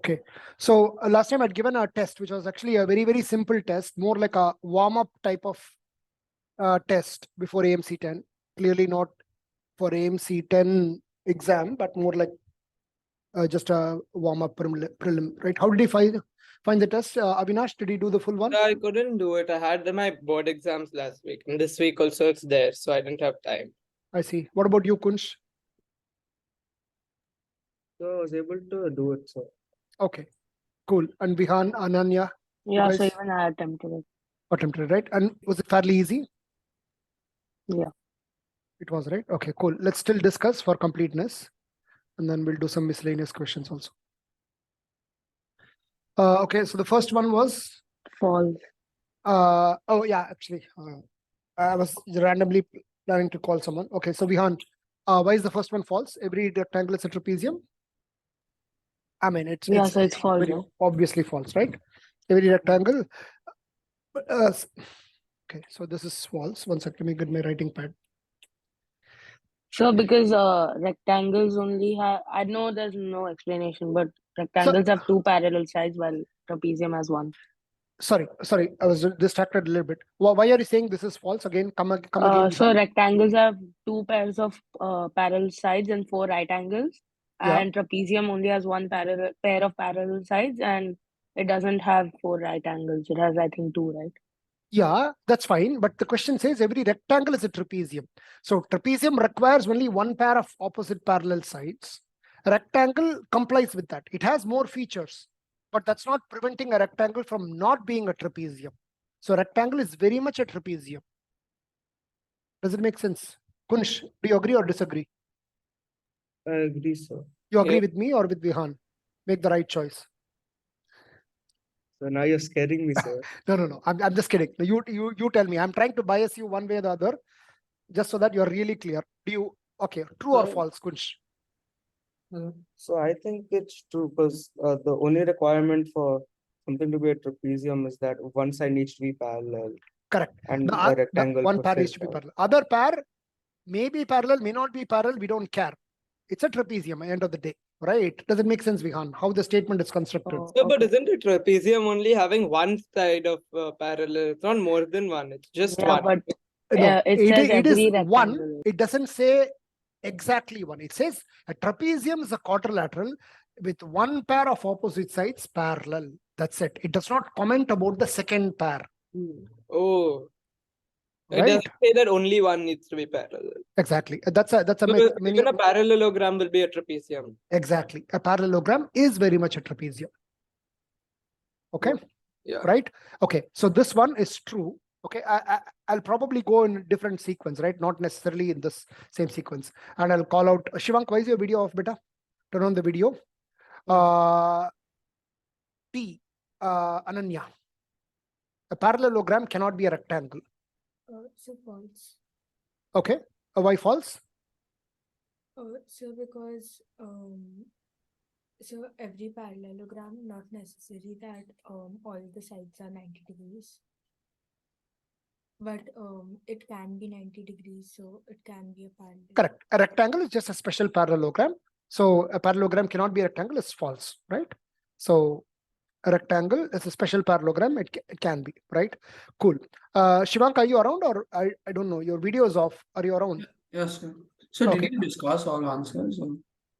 Okay. So last time I'd given a test, which was actually a very, very simple test, more like a warm-up type of test before AMC10. Clearly not for AMC10 exam, but more like just a warm-up prelim, right? How did you find the test? Avinash, did you do the full one? I couldn't do it. I had my board exams last week, and this week also it's there, so I didn't have time. I see. What about you, Kunsh? So I was able to do it, sir. Okay, cool. And Vihan, Ananya? Yeah, so guys even I attempted it. attempted, right? And was it fairly easy? Yeah. It was, right? Okay, cool. Let's still discuss for completeness, and then we'll do some miscellaneous questions also. Okay, so the first one was False. oh yeah, actually, I was randomly planning to call someone. Okay, so Vihan, why is the first one false? Every rectangle is a trapezium. I mean, it's So it's false. very Right? obviously false, right? Every rectangle. Okay, so this is false. One second, let me get my writing pad. So because rectangles only have, I know there's no explanation, but rectangles have two parallel sides while trapezium has one. Sorry, I was distracted a little bit. Why are you saying this is false? Again, come again. So Vihan. rectangles have two pairs of parallel sides and four right angles, Yeah. and trapezium only has one pair of parallel sides, and it doesn't have four right angles. It has, I think, two, right? Yeah, that's fine. But the question says every rectangle is a trapezium. So trapezium requires only one pair of opposite parallel sides. A rectangle complies with that. It has more features, but that's not preventing a rectangle from not being a trapezium. So rectangle is very much a trapezium. Does it make sense? Kunsh, do you agree or disagree? I agree, sir. You agree with me or with Vihan? Make the right choice. So now you're scaring me, sir. No. I'm just kidding. You tell me. I'm trying to bias you one way or the other, just so that you're really clear. Do you true or false, Kunsh? So I think it's true because the only requirement for something to be a trapezium is that one side needs to be parallel. Correct. And The a rectangle. one pair needs to be parallel. Other pair may be parallel, may not be parallel. We don't care. It's a trapezium at the end of the day, right? Does it make sense, Vihan? How the statement is constructed? So, but isn't a trapezium only having one side of parallel? It's not more than one. It's just one. But No, it says it is every one. rectangle. It doesn't say exactly one. It says a trapezium is a quadrilateral with one pair of opposite sides parallel. That's it. It does not comment about the second pair. Oh. Right? It doesn't say that only one needs to be parallel. Exactly. That's a even a parallelogram will be a trapezium. Exactly. A parallelogram is very much a trapezium. Okay. Yeah. Right. Okay. So this one is true. Okay. I'll probably go in different sequence, right? Not necessarily in this same sequence. And I'll call out Shivank. Why is your video off, beta? Turn on the video. Ananya. A parallelogram cannot be a rectangle. So false. Okay. Why false? So because so every parallelogram, not necessary that all the sides are 90 degrees. But it can be 90 degrees, so it can be a parallel. Correct. A rectangle is just a special parallelogram. So a parallelogram cannot be a rectangle, it's false, right? So a rectangle is a special parallelogram, it can be, right? Cool. Shivank, are you around or I don't know, your video is off. Are you around? Yes, sir. So Okay. did you discuss all answers? Or?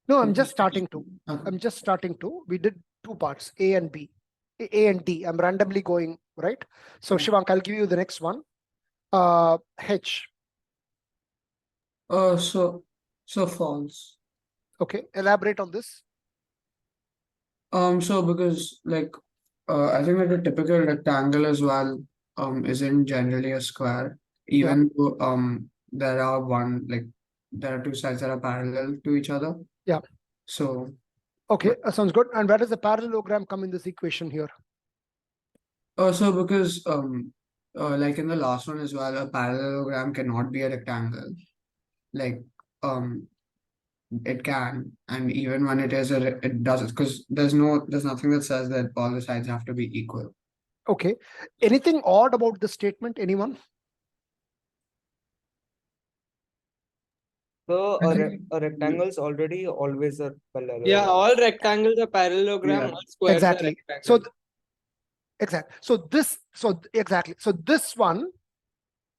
No, I'm just starting to. Okay. I'm just starting to. We did two parts, A and B. A and D. I'm randomly going, right? So Shivank, I'll give you the next one. H. So false. Okay, elaborate on this. So because like I think that a typical rectangle as well isn't generally a square, even though there are two sides that are parallel to each other. Yeah. So okay, sounds good. And where does the parallelogram come in this equation here? So because like in the last one as well, a parallelogram cannot be a rectangle. Like it can, and even when it is it does it because there's nothing that says that all the sides have to be equal. Okay. Anything odd about the statement? Anyone? So I think a rectangle is already always a parallelogram. Yeah, all rectangles are parallelogram, Yeah. all squares Exactly. are rectangles. So exactly. Exactly. So this one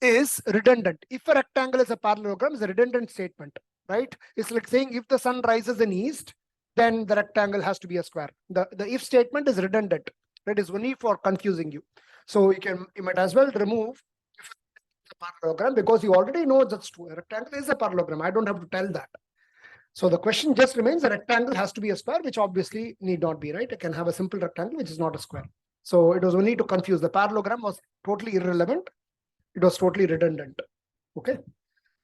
is redundant. If a rectangle is a parallelogram, it's a redundant statement, right? It's like saying if the sun rises in east, then the rectangle has to be a square. The if statement is redundant. That is only for confusing you. So you might as well remove if it's a parallelogram because you already know that's true. A rectangle is a parallelogram. I don't have to tell that. So the question just remains: a rectangle has to be a square, which obviously need not be, right? It can have a simple rectangle, which is not a square. So it was only to confuse. The parallelogram was totally irrelevant. It was totally redundant. Okay.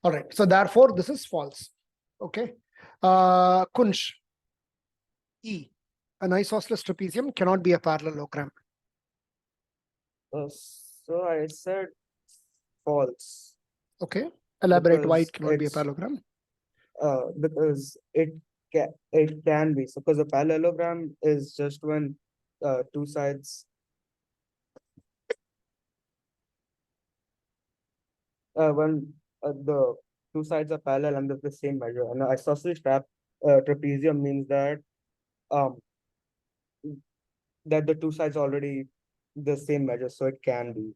All right. So therefore, this is false. Okay. Kunsh. E. An isosceles trapezium cannot be a parallelogram. So I said false. Okay. Elaborate why Because it cannot be a it's parallelogram. because it can be. So because a parallelogram is just when two sides when the two sides are parallel and of the same measure. And an isosceles trapezium means that um that the two sides are already the same measure, so it can be.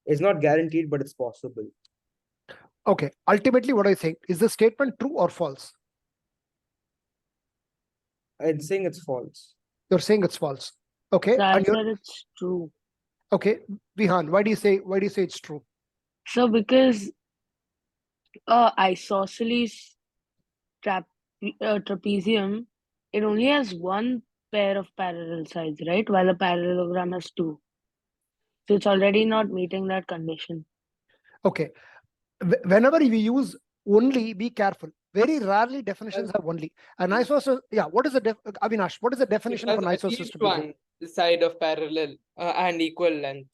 It's not guaranteed, but it's possible. Okay. Ultimately, what I think is the statement true or false? I'm saying it's false. You're saying it's false. Okay. So I And you're said it's true. okay. Vihan, why do you say it's true? So because isosceles trapezium, it only has one pair of parallel sides, right? While a parallelogram has two. So it's already not meeting that condition. Okay. Whenever we use only, be careful. Very rarely definitions have only. An isosceles, yeah, what is the Avinash, what is the It definition of has an at isosceles least trapezium? one side of parallel and equal length.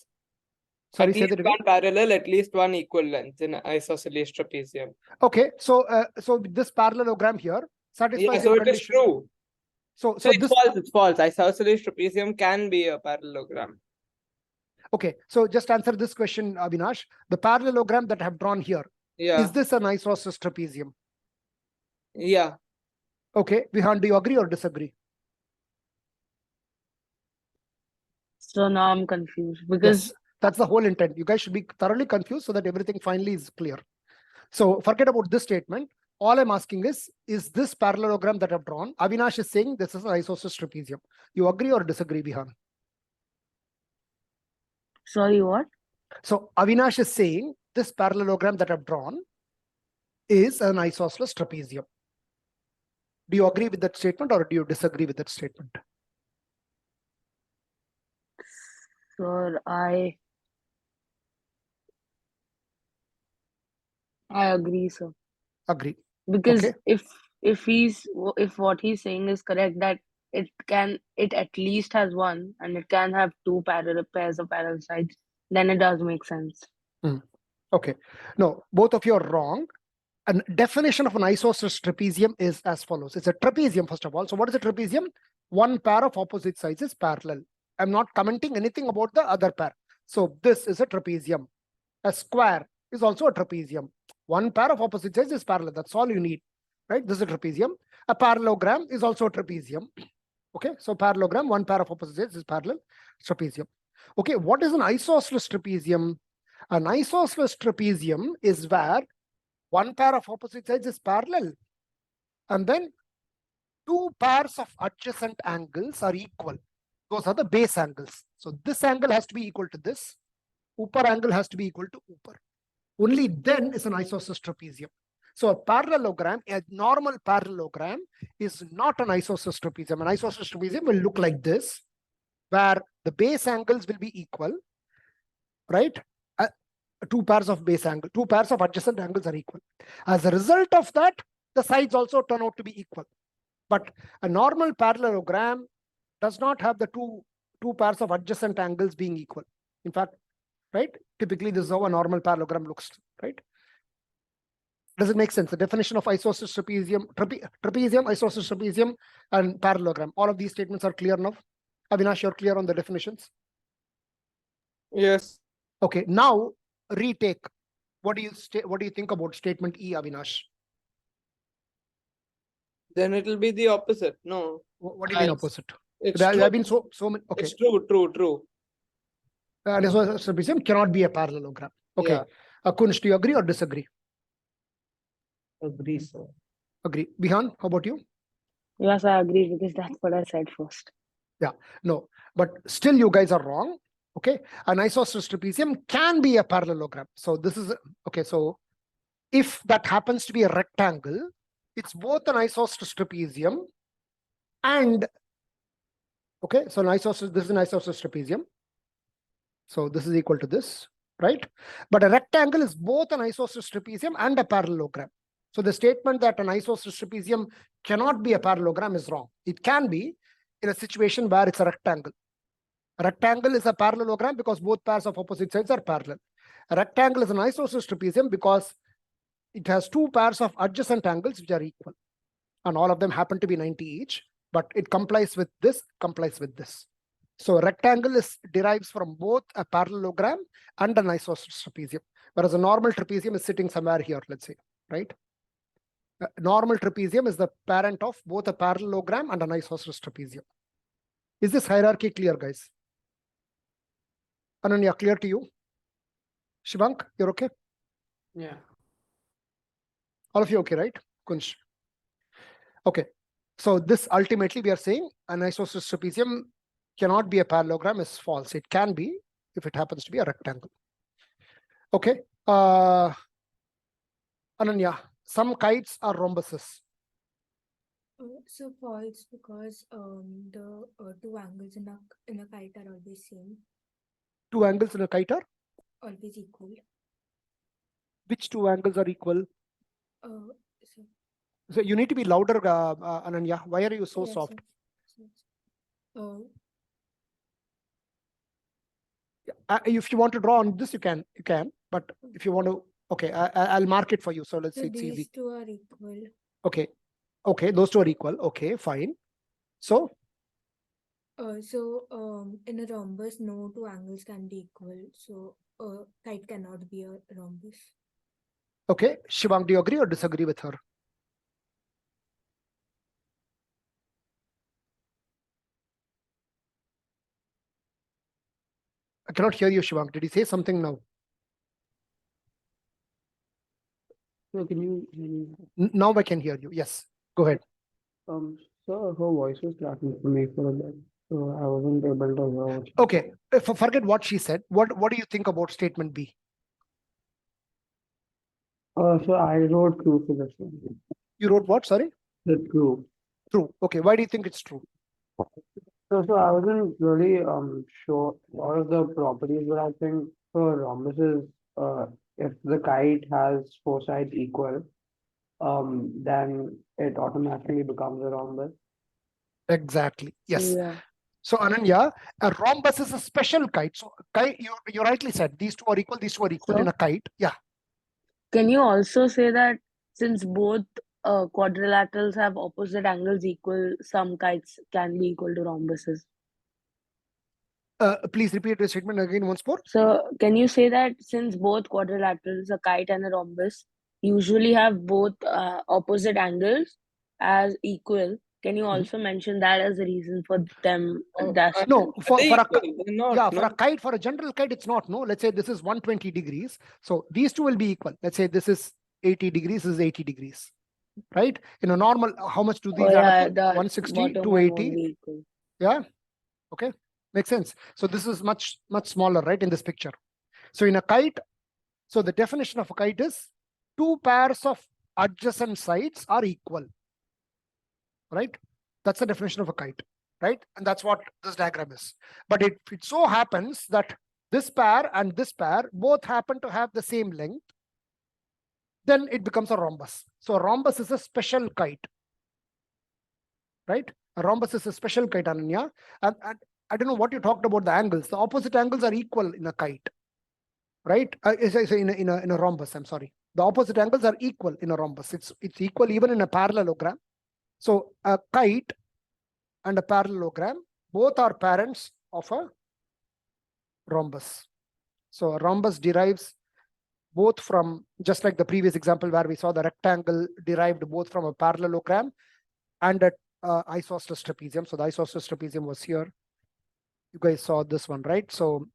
Sorry, At say least that again. one parallel, at least one equal length in isosceles trapezium. Okay, so so this parallelogram here Yeah, satisfies so your it is condition. true. So So it's this false, it's false. Isosceles trapezium can be a parallelogram. okay, so just answer this question, Avinash. The parallelogram that I have drawn here, Yeah, is this an isosceles trapezium? yeah. Okay, Vihan, do you agree or disagree? So now I'm confused because Yes, that's the whole intent. You guys should be thoroughly confused so that everything finally is clear. So forget about this statement. All I'm asking is this parallelogram that I've drawn, Avinash is saying this is an isosceles trapezium. You agree or disagree, Vihan? sorry, what? So Avinash is saying this parallelogram that I've drawn is an isosceles trapezium. Do you agree with that statement or do you disagree with that statement? Sir, I agree, sir. Agree. Because Okay. if what he's saying is correct, that it at least has one and it can have two parallel pairs of parallel sides, then it does make sense. Okay. No, both of you are wrong. A definition of an isosceles trapezium is as follows. It's a trapezium, first of all. So what is a trapezium? One pair of opposite sides is parallel. I'm not commenting anything about the other pair. So this is a trapezium. A square is also a trapezium. One pair of opposite sides is parallel. That's all you need, right? This is a trapezium. A parallelogram is also a trapezium. Okay, so parallelogram, one pair of opposite sides is parallel, trapezium. Okay, what is an isosceles trapezium? An isosceles trapezium is where one pair of opposite sides is parallel, and then two pairs of adjacent angles are equal. Those are the base angles. So this angle has to be equal to this. Upper angle has to be equal to upper. Only then is an isosceles trapezium. So a parallelogram, a normal parallelogram, is not an isosceles trapezium. An isosceles trapezium will look like this, where the base angles will be equal, right? Two pairs of base angle, two pairs of adjacent angles are equal. As a result of that, the sides also turn out to be equal. But a normal parallelogram does not have the two pairs of adjacent angles being equal. In fact, right? Typically, this is how a normal parallelogram looks, right? Does it make sense? The definition of isosceles trapezium, trapezium, isosceles trapezium, and parallelogram. All of these statements are clear now. Avinash, you're clear on the definitions? Yes. Okay, now retake. What do you think about statement E, Avinash? Then it will be the opposite. No, What do you mean It's- opposite? it's There true. have been so many. Okay, It's true. an isosceles trapezium cannot be a parallelogram. Okay, Yeah. Kunsh, do you agree or disagree? Agree, sir. Agree. Bihan, how about you? Yes, I agree because that's what I said first. No, but still you guys are wrong. Okay, an isosceles trapezium can be a parallelogram. So this is okay. So if that happens to be a rectangle, it's both an isosceles trapezium and okay. So an isosceles, this is an isosceles trapezium. So this is equal to this, right? But a rectangle is both an isosceles trapezium and a parallelogram. So the statement that an isosceles trapezium cannot be a parallelogram is wrong. It can be in a situation where it's a rectangle. A rectangle is a parallelogram because both pairs of opposite sides are parallel. A rectangle is an isosceles trapezium because it has two pairs of adjacent angles which are equal. And all of them happen to be 90 each, but it complies with this, complies with this. So a rectangle derives from both a parallelogram and an isosceles trapezium, whereas a normal trapezium is sitting somewhere here, let's say, right? A normal trapezium is the parent of both a parallelogram and an isosceles trapezium. Is this hierarchy clear, guys? Ananya, clear to you? Shivank, you're okay? Yeah. All of you okay, right? Kunsh. Okay. So this ultimately we are saying an isosceles trapezium cannot be a parallelogram is false. It can be if it happens to be a rectangle. Okay. Ananya, some kites are rhombuses. So false because the two angles in a kite are always same, Two angles in a kite are? always equal. Which two angles are equal? So So you need to be louder, Ananya. Why are you so yes, soft? yes, yes. If you want to draw on this, you can. But if you want to, okay, I'll mark it for you. So let's So see, it's these easy. two are equal. Okay. Okay, those two are equal. Okay, fine. So In a rhombus, no two angles can be equal. So kite cannot be a rhombus. okay, Shivang, do you agree or disagree with her? I cannot hear you, Shivang. Did he say something now? So can you Now I can hear you. Yes, go ahead. so her voice was cracking for me for a bit, so I wasn't able to hear what she Okay, forget what she said. What do you think about statement B? So I wrote true for this one. You wrote what? Sorry? The true. True. Okay, why do you think it's true? So I wasn't really sure all of the properties, but I think for rhombuses, if the kite has four sides equal, then it automatically becomes a rhombus. Exactly. Yes. Yeah. So Ananya, a rhombus is a special kite. So kite, you rightly said these two are equal. These two are equal So- in a kite. Yeah. Can you also say that since both quadrilaterals have opposite angles equal, some kites can be equal to rhombuses? Please repeat the statement again once more. So can you say that since both quadrilaterals, a kite and a rhombus, usually have both opposite angles as equal, can you also mention that as a reason for them dash? No, for a They're not, yeah, no? for a kite, for a general kite, it's not. No, let's say this is 120 degrees. So these two will be equal. Let's say this is 80 degrees, this is 80 degrees, right? In a normal, how much do these Oh add yeah, up to? the 160, bottom one won't 280. be equal. Yeah. Okay. Makes sense. So this is much smaller, right, in this picture. So in a kite, so the definition of a kite is two pairs of adjacent sides are equal, right? That's the definition of a kite, right? And that's what this diagram is. But it so happens that this pair and this pair both happen to have the same length, then it becomes a rhombus. So a rhombus is a special kite, right? A rhombus is a special kite, Ananya. And I don't know what you talked about the angles. The opposite angles are equal in a kite, right? In a rhombus, I'm sorry. The opposite angles are equal in a rhombus. It's equal even in a parallelogram. So a kite and a parallelogram, both are parents of a rhombus. So a rhombus derives both from, just like the previous example where we saw the rectangle derived both from a parallelogram and a isosceles trapezium. So the isosceles trapezium was here. You guys saw this one, right? So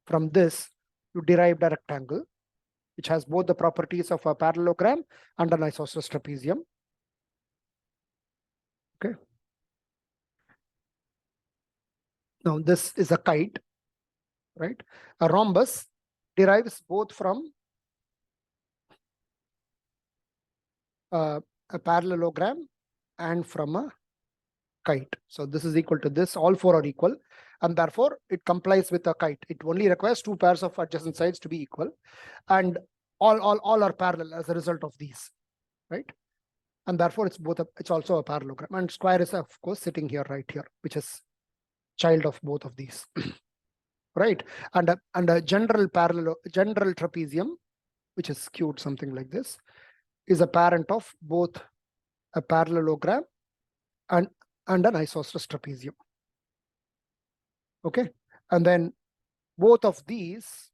from this, you derived a rectangle, which has both the properties of a parallelogram and an isosceles trapezium. Okay. Now this is a kite, right? A rhombus derives both from a parallelogram and from a kite. So this is equal to this. All four are equal, and therefore it complies with a kite. It only requires two pairs of adjacent sides to be equal, and all are parallel as a result of these, right? And therefore it's both. It's also a parallelogram. And square is of course sitting here, right here, which is child of both of these, right? And a general trapezium, which is skewed something like this, is a parent of both a parallelogram and an isosceles trapezium. Okay, and then both of these,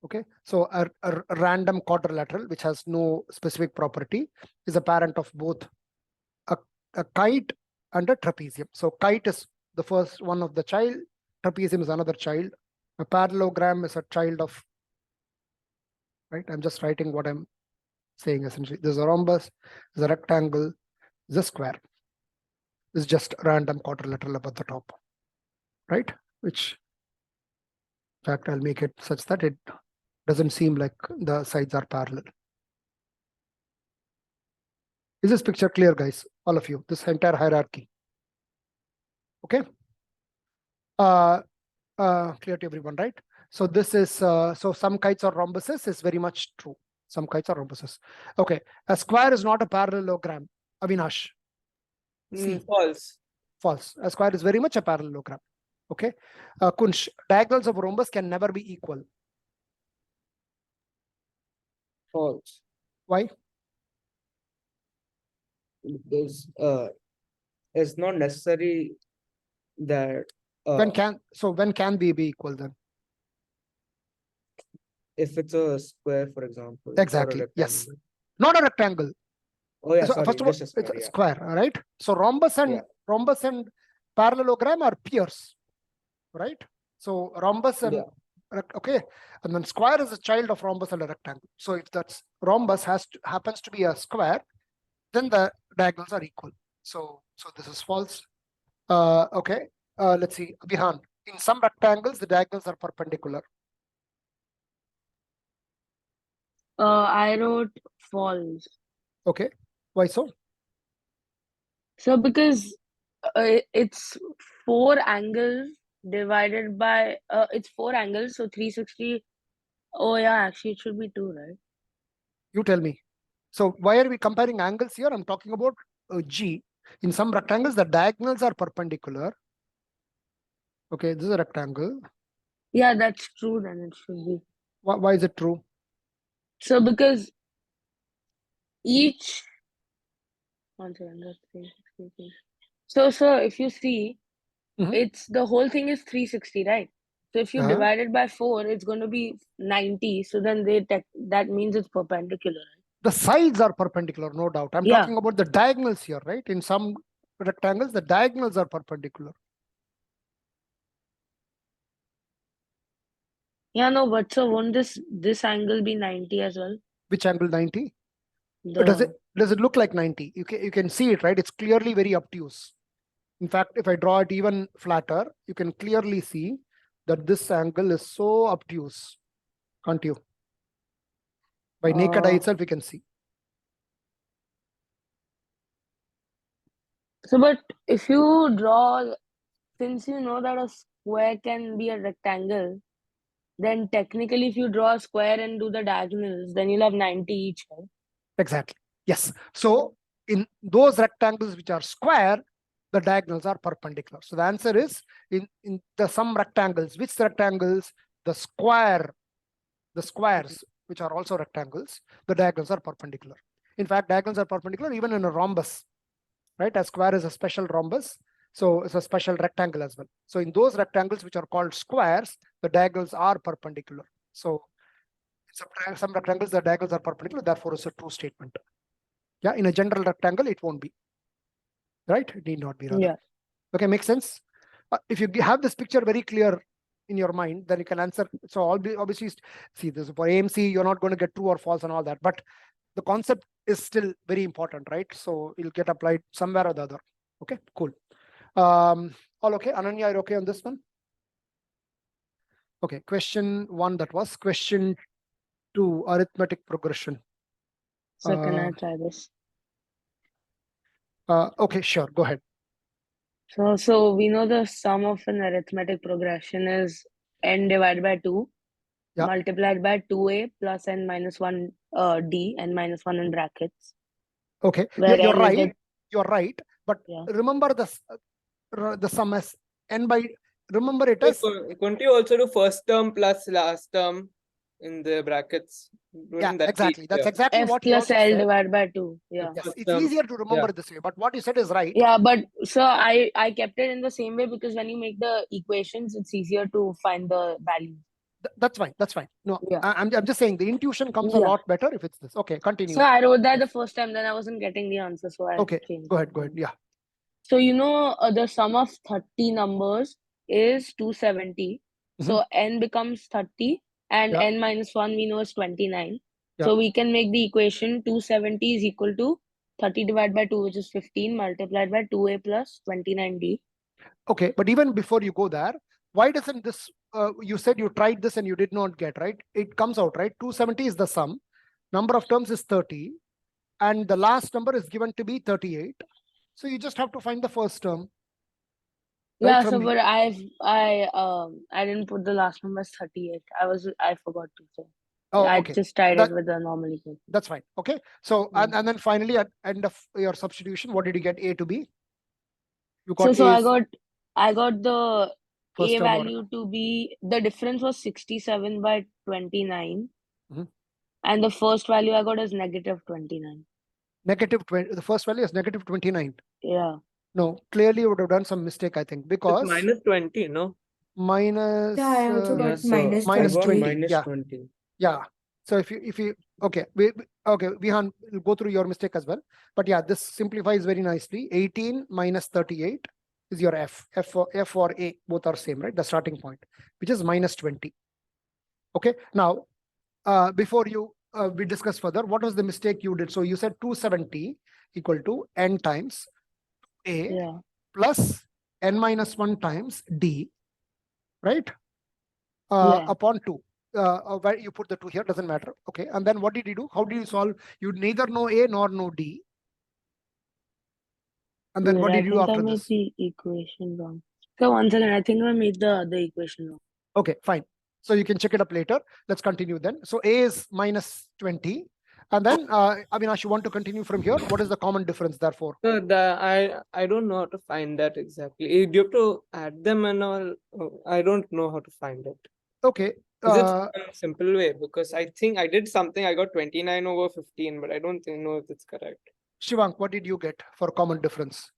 okay, so a random quadrilateral which has no specific property is a parent of both a kite and a trapezium. So kite is the first one of the child, trapezium is another child, a parallelogram is a child of, right? I'm just writing what I'm saying essentially. There's a rhombus, there's a rectangle, there's a square. This is just random quadrilateral up at the top, right? Which, in fact, I'll make it such that it doesn't seem like the sides are parallel. Is this picture clear, guys? All of you, this entire hierarchy. Okay. Clear to everyone, right? So this is, so some kites are rhombuses is very much true. Some kites are rhombuses. Okay. A square is not a parallelogram. Avinash. See. False. False. A square is very much a parallelogram. Okay. Kunsh, diagonals of a rhombus can never be equal. False. Why? Because it's not necessary that When can they be equal then? if it's a square, for example, or a Exactly. Yes. rectangle. Not a rectangle. Oh yeah, So sorry, first of all, just a it's square, a yeah. square, right? So rhombus and parallelogram are peers, right? So rhombus and okay, and then square is a child of rhombus and a rectangle. So if that rhombus happens to be a square, then the diagonals are equal. So this is false. Okay. Let's see, Bihan. In some rectangles, the diagonals are perpendicular. I wrote false. Okay. Why so? So because it's 4 angles divided by it's 4 angles, so 360. Oh yeah, actually it should be 2, right? You tell me. So why are we comparing angles here? I'm talking about G. In some rectangles, the diagonals are perpendicular. Okay, this is a rectangle. Yeah, that's true. Then it should be. Why is it true? So because each 1 second, let's see. So if you see, it's the whole thing is 360, right? So if you divide it by 4, it's going to be 90. So then that means it's perpendicular. The sides are perpendicular, no doubt. I'm talking about the diagonals here, right? In some rectangles, the diagonals are perpendicular. Yeah, no, but so won't this angle be 90 as well? Which angle 90? Does it look like 90? You can see it, right? It's clearly very obtuse. In fact, if I draw it even flatter, you can clearly see that this angle is so obtuse, can't you? By naked eye itself, we can see. So, but if you draw, since you know that a square can be a rectangle, then technically if you draw a square and do the diagonals, then you'll have 90 each, right? Exactly. Yes. So in those rectangles which are square, the diagonals are perpendicular. So the answer is in some rectangles. Which rectangles? The squares, which are also rectangles, the diagonals are perpendicular. In fact, diagonals are perpendicular even in a rhombus, right? A square is a special rhombus. So it's a special rectangle as well. So in those rectangles which are called squares, the diagonals are perpendicular. So Some rectangles, the diagonals are perpendicular, therefore it's a true statement. Yeah, in a general rectangle, it won't be. Right? It need not be rather. Yeah. Okay, makes sense. If you have this picture very clear in your mind, then you can answer. So obviously, see this for AMC, you're not going to get true or false and all that, but the concept is still very important, right? So it'll get applied somewhere or the other. Okay, cool. All okay. Ananya, you're okay on this one? Okay, question 1, that was. Question 2, arithmetic progression. So can I try this? Okay, sure, go ahead. So we know the sum of an arithmetic progression is n divided by 2 Yeah. multiplied by 2a plus n minus 1 d, n minus 1 in brackets. Okay, Where you're n is right. the- You're right, but Yeah. remember the sum as n by. Remember it as Couldn't you also do first term plus last term in the brackets? Wouldn't that be exactly. That's easier? exactly f what he plus also L said. divided by 2. Yeah. Yes, First it's term, easier to remember this way. But what you said is right. Yeah, but so I kept it in the same way because when you make the equations, it's easier to find the value. That's fine. That's fine. No, Yeah. I'm just saying the intuition comes a Yeah. lot better if it's this. Okay, continue. So I wrote that the first time, then I wasn't getting the answer, so I Okay, changed go it. ahead. Go ahead. Yeah. So you know the sum of 30 numbers is 270. So n becomes 30 and Yeah. n minus 1 we know is 29. Yeah. So we can make the equation 270 is equal to 30 divided by 2, which is 15, multiplied by 2a plus 29d. Okay, but even before you go there, why doesn't this, you said you tried this and you did not get, right? It comes out, right? 270 is the sum. Number of terms is 30. And the last number is given to be 38. So you just have to find the first term. Right, Yeah, from so the- but I didn't put the last number as 38. I forgot to say. Oh, I okay. just tried That- it with the normal equation. That's fine. Okay. So, and then finally at end of your substitution, what did you get A to be? You got So A I got the first A term or- value to be, the difference was 67 by 29. Mhm. And the first value I got is negative 29. negative 20. The first value is negative 29. Yeah. No, clearly you would have done some mistake, I think, It's because minus 20, no? minus, Yeah, I also got so minus minus I got 20, minus yeah. 20. yeah. So if you okay, okay, Vihan will go through your mistake as well. But yeah, this simplifies very nicely. 18 minus 38 is your F. F or A, both are same, right? The starting point, which is minus 20. Okay. Now, before we discuss further, what was the mistake you did? So you said 270 equal to n times A Yeah. plus n minus 1 times D, right? Yeah. Upon 2. Where you put the 2 here, doesn't matter. Okay. And then what did you do? How did you solve? You neither know A nor know D. And then Wait, what I did you do think I after made this? the equation wrong. So one second, I think I made the equation wrong. Okay, fine. So you can check it up later. Let's continue then. So A is minus 20. And then, Avinash, you want to continue from here? What is the common difference therefore? So I don't know how to find that exactly. Do you have to add them and all? Oh, I don't know how to find it. Okay. Is it some simple way? Because I think I did something. I got 29 over 15, but I don't know if it's correct. Shivank, what did you get for common difference?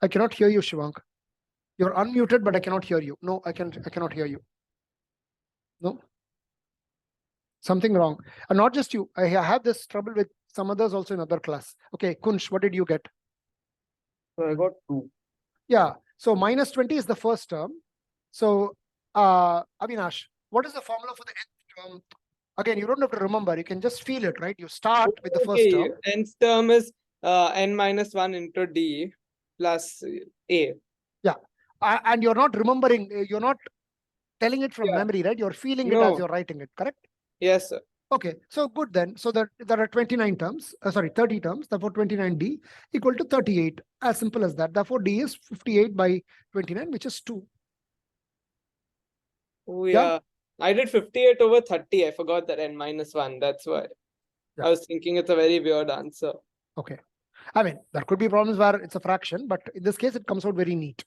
I cannot hear you, Shivank. You're unmuted, but I cannot hear you. No, I cannot hear you. No. Something wrong. And not just you. I have this trouble with some others also in other class. Okay, Kunsh, what did you get? So I got 2. Yeah. So minus 20 is the first term. So Avinash, what is the formula for the nth term? Again, you don't have to remember. You can just feel it, right? You start with the first term. Nth term is n minus 1 into D plus A. Yeah. And you're not remembering. You're not telling it from Yeah. memory, right? You're feeling it as No. you're writing it, correct? Yes, sir. Okay, so good then. So that there are 29 terms, 30 terms. Therefore, 29D equal to 38. As simple as that. Therefore, D is 58 by 29, which is 2. Oh, Yeah. yeah. I did 58 over 30. I forgot that n minus 1. That's why. Yeah. I was thinking it's a very weird answer. Okay. I mean, there could be problems where it's a fraction, but in this case, it comes out very neat.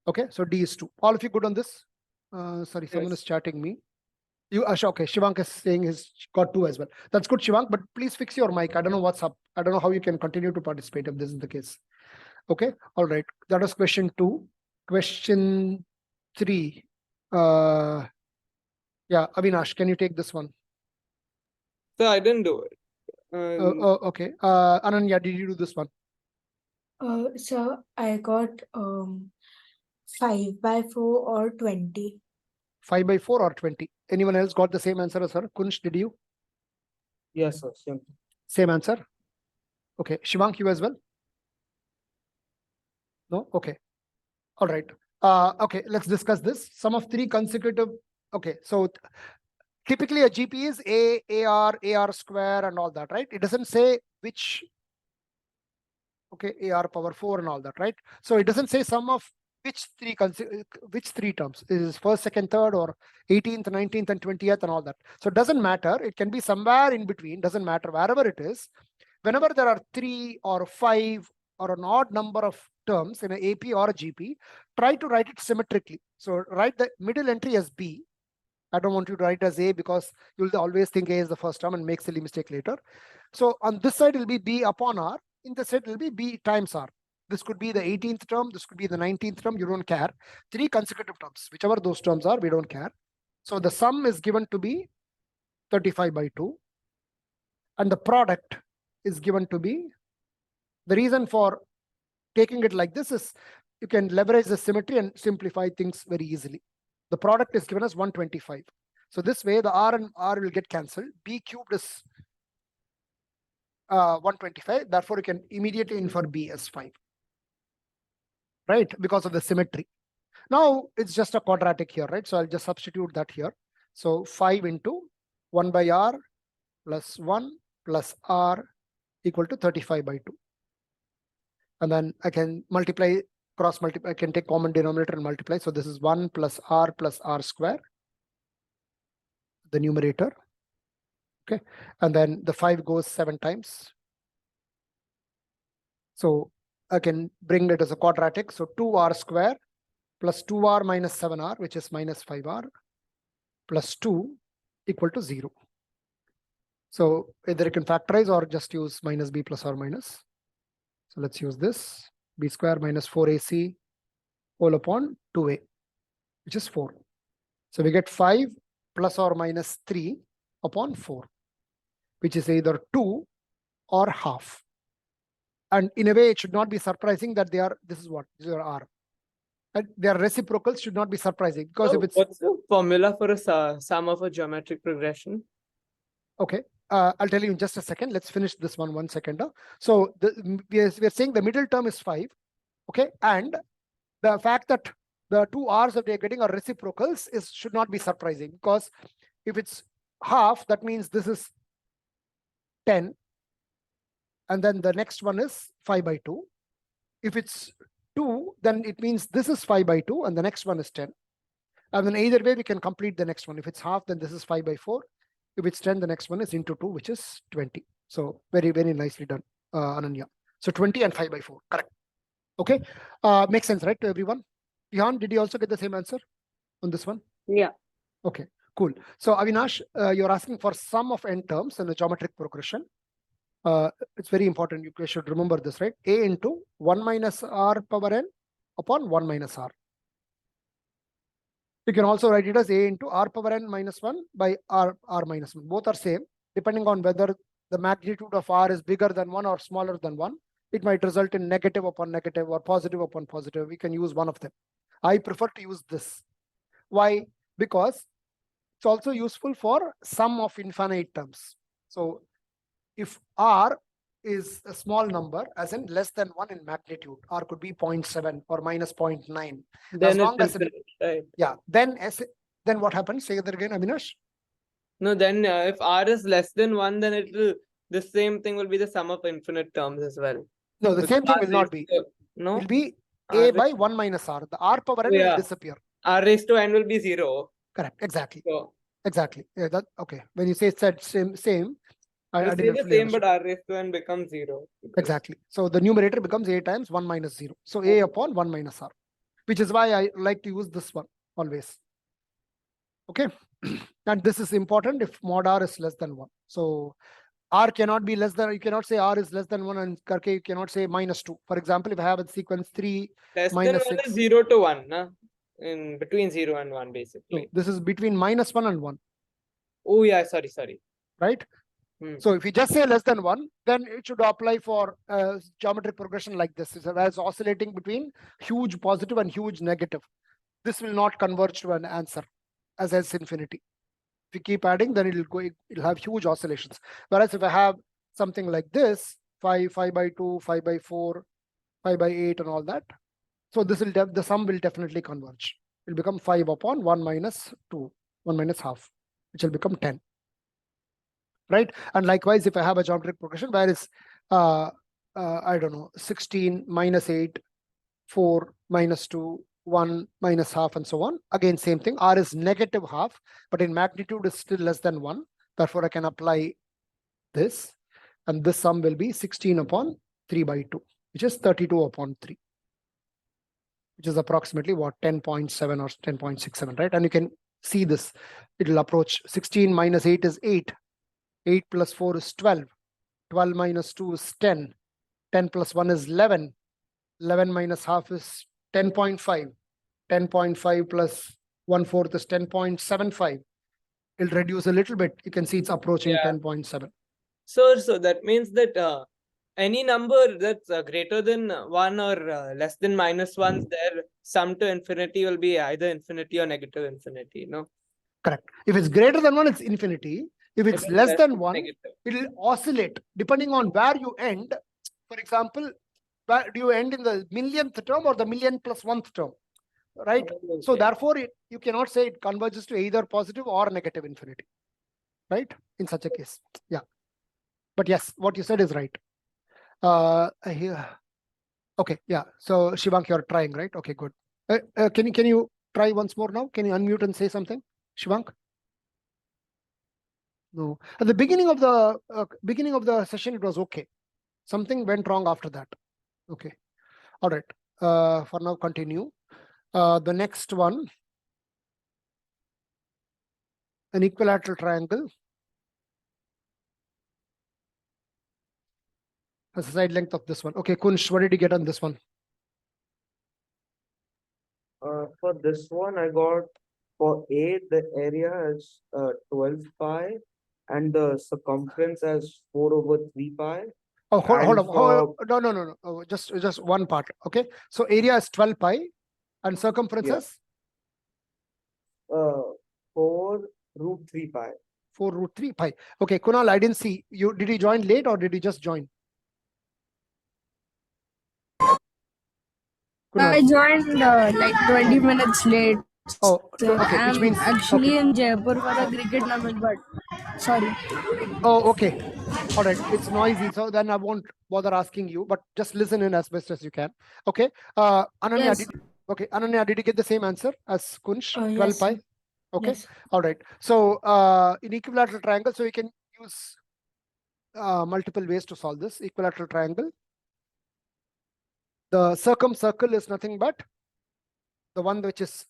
Okay, so D is 2. All of you good on this? Sorry, someone is chatting me. You, okay, Shivank is saying he's got 2 as well. That's good, Shivank, but please fix your mic. I don't know what's up. I don't know how you can continue to participate if this is the case. Okay, all right. That was question 2. Question 3. Yeah, Avinash, can you take this one? So I didn't do it. Okay. Ananya, did you do this one? So I got 5/4 or 20. 5/4 or 20? Anyone else got the same answer as her? Kunsh, did you? Yes, sir. Same. Same answer? Okay. Shivank, you as well? No? Okay. All right. Okay, let's discuss this. Sum of three consecutive. Okay, so typically a GP is AR square and all that, right? It doesn't say which. Okay, AR power 4 and all that, right? So it doesn't say sum of which three terms is first, second, third, or 18th, 19th, and 20th, and all that. So it doesn't matter. It can be somewhere in between. Doesn't matter wherever it is. Whenever there are 3 or 5 or an odd number of terms in an AP or a GP, try to write it symmetrically. So write the middle entry as B. I don't want you to write as A because you'll always think A is the first term and make silly mistake later. So on this side, it will be B upon R. In this side, it will be B times R. This could be the 18th term. This could be the 19th term. You don't care. 3 consecutive terms, whichever those terms are, we don't care. So the sum is given to be 35/2. And the product is given to be, the reason for taking it like this is you can leverage the symmetry and simplify things very easily. The product is given as 125. So this way the R and R will get cancelled. B cubed is 125. Therefore, you can immediately infer B as 5. Right? Because of the symmetry. Now it's just a quadratic here, right? So I'll just substitute that here. So 5 into 1 by R plus 1 plus R equal to 35/2. And then I can multiply, cross multiply, I can take common denominator and multiply. So this is 1 plus R square, the numerator. Okay. And then the 5 goes 7 times. So I can bring it as a quadratic. So 2R square plus 2R minus 7R, which is minus 5R, plus 2 equal to 0. So either you can factorize or just use minus B plus or minus. So let's use this. B square minus 4AC whole upon 2A, which is 4. So we get 5 plus or minus 3 upon 4, which is either 2 or half. And in a way, it should not be surprising that they are, this is what, these are R. And their reciprocals should not be surprising because if it's, What's the formula for a sum of a geometric progression? okay, I'll tell you in just a second. Let's finish this one second. So we are saying the middle term is 5, okay? And the fact that the two R's that we are getting are reciprocals should not be surprising, because if it's half, that means this is 10. And then the next one is 5/2. If it's 2, then it means this is 5/2 and the next one is 10. And then either way, we can complete the next one. If it's half, then this is 5/4. If it's 10, the next one is into 2, which is 20. So very, very nicely done, Ananya. So 20 and 5/4, correct. Okay, makes sense, right, to everyone? Ihan, did you also get the same answer on this one? Yeah. Okay, cool. So Avinash, you're asking for sum of n terms in a geometric progression. It's very important. You guys should remember this, right? A into 1 minus R power n upon 1 minus R. You can also write it as A into R power n minus 1 by R minus 1. Both are same, depending on whether the magnitude of R is bigger than 1 or smaller than 1. It might result in negative upon negative or positive upon positive. We can use one of them. I prefer to use this. Why? Because it's also useful for sum of infinite terms. So if R is a small number, as in less than 1 in magnitude, R could be 0.7 or minus 0.9. Then As long it's as infinite, right? Yeah, then what happens? Say that again, Avinash. No, then if R is less than 1, then the same thing will be the sum of infinite terms as well. No, the Because same thing R will not raised be. to- It No, will be R A by 1 minus R. The R power n will Yeah. disappear. R raised to n will be 0. Correct. Exactly. So Exactly. Yeah, that okay. When you say it said same, I it'll stay didn't the fully same, understand. but R raised to n becomes 0. Exactly. So the numerator becomes A times 1 minus 0. So A upon 1 minus R, which is why I like to use this one always. Okay. And this is important if mod R is less than 1. So R cannot be less than, you cannot say R is less than 1 and karke you cannot say minus 2. For example, if I have a sequence 3 Less than minus 1 6. is 0 to 1. Na? in between 0 and 1, So basically. this is between -1 and 1, Oh, yeah, sorry. right? Hmm. So if you just say less than 1, then it should apply for geometric progression like this. So as oscillating between huge positive and huge negative. This will not converge to an answer as S infinity. If you keep adding, then it'll have huge oscillations. Whereas if I have something like this, 5 by 2, 5 by 4, 5 by 8, and all that, so this will the sum will definitely converge. It will become 5 upon 1 minus 2, 1 minus half, which will become 10. Right? And likewise, if I have a geometric progression where is I don't know, 16 minus 8, 4 minus 2, 1 minus half, and so on. Again, same thing. R is negative half, but in magnitude is still less than 1. Therefore, I can apply this. And this sum will be 16 upon 3 by 2, which is 32 upon 3, which is approximately what, 10.7 or 10.67, right? And you can see this. It will approach 16 minus 8 is 8. 8 plus 4 is 12. 12 minus 2 is 10. 10 plus 1 is 11. 11 minus half is 10.5. 10.5 plus 1/4 is 10.75. It'll reduce a little bit. You can see it's approaching Yeah. 10.7. So that means that any number that's greater than 1 or less than -1, their sum to infinity will be either infinity or negative infinity, no? Correct. If it's greater than 1, it's infinity. If it's less than 1, negative. it'll oscillate depending on where you end. For example, where do you end in the millionth term or the million plus 1th term? Right? Oh, So okay. therefore, you cannot say it converges to either positive or negative infinity. Right? In such a case. Yeah. But yes, what you said is right. Here. Okay, yeah. So Shivank, you're trying, right? Okay, good. Can you try once more now? Can you unmute and say something, Shivank? No. At the beginning of the session, it was okay. Something went wrong after that. Okay. All right. For now, continue. The next one, an equilateral triangle has a side length of this one. Okay, Kunsh, what did you get on this one? For this one, I got for A, the area is 12 pi and the circumference as 4/3 pi. Oh, hold And on. for No. Oh, just one part. Okay. So area is 12 pi and circumference Yeah. is 4√3 pi. 4√3 pi. Okay, Kunal, I didn't see you. Did you join late or did you just join? Kunal. I joined like 20 minutes late. Oh, So okay. Which I'm means actually okay. in Jaipur for a cricket tournament, but sorry. Oh, okay. All right. It's noisy, so then I won't bother asking you. But just listen in as best as you can. Okay. Ananya, Yes. Ananya, did you get the same answer as Kunsh? 12 Yes, pi. sir. Okay. Yes. All right. So in equilateral triangle, so you can use multiple ways to solve this equilateral triangle. The circumcircle is nothing but the one which is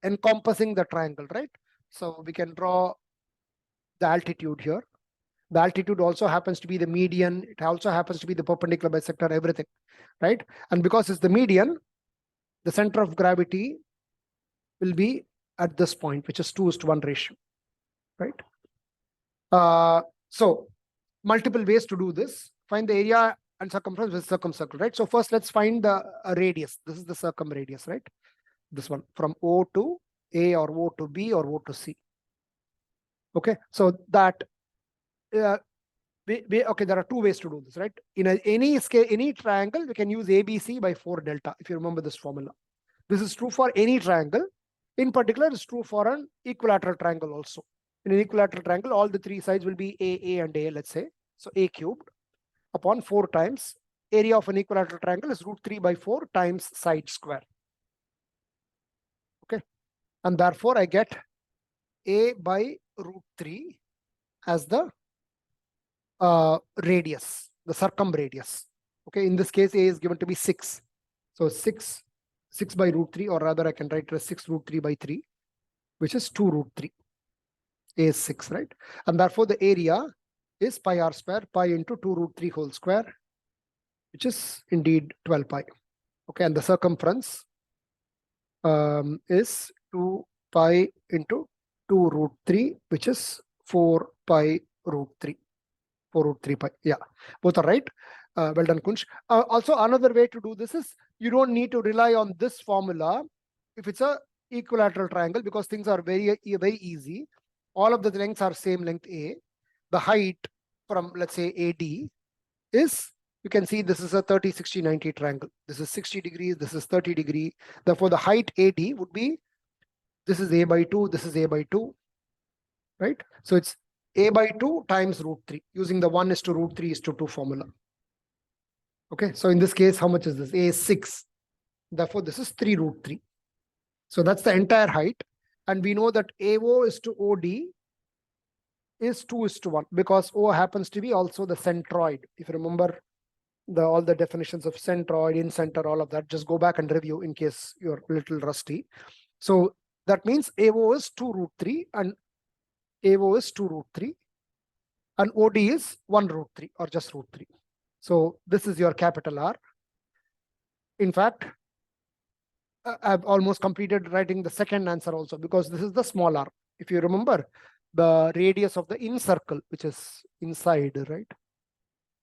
encompassing the triangle, right? So we can draw the altitude here. The altitude also happens to be the median. It also happens to be the perpendicular bisector, everything, right? And because it's the median, the center of gravity will be at this point, which is 2:1 ratio, right? So multiple ways to do this. Find the area and circumference with circumcircle, right? So first let's find the radius. This is the circumradius, right? This one from O to A or O to B or O to C. Okay, so that okay, there are two ways to do this, right? In any scale, any triangle, we can use ABC by 4 delta, if you remember this formula. This is true for any triangle. In particular, it's true for an equilateral triangle also. In an equilateral triangle, all the three sides will be A, and A, let's say. So A cubed upon 4 times. Area of an equilateral triangle is √3 by 4 times side square. Okay. And therefore, I get A by √3 as the radius, the circumradius. Okay, in this case, A is given to be 6. So 6 by √3, or rather I can write it as 6√3 by 3, which is 2√3. A is 6, right? And therefore the area is pi r square, pi into 2√3 whole square, which is indeed 12 pi. Okay, and the circumference is 2 pi into 2 root 3, which is 4 pi root 3. 4 root 3 pi. Yeah, both are right. Well done, Kunsh. Also, another way to do this is you don't need to rely on this formula if it's a equilateral triangle, because things are very easy. All of the lengths are same length A. The height from, let's say, AD is, you can see this is a 30, 60, 90 triangle. This is 60 degrees, this is 30 degree. Therefore, the height AD would be, this is A by 2, this is A by 2, right? So it's A by 2 times root 3 using the 1:√3:2 formula. Okay, so in this case, how much is this? A is 6. Therefore, this is 3 root 3. So that's the entire height. And we know that AO is to OD is 2:1 because O happens to be also the centroid. If you remember all the definitions of centroid, in center, all of that, just go back and review in case you're a little rusty. So that means AO is 2 root 3 and AO is 2 root 3 and OD is 1 root 3 or just root 3. So this is your capital R. In fact, I've almost completed writing the second answer also, because this is the small r. If you remember, the radius of the in circle, which is inside, right?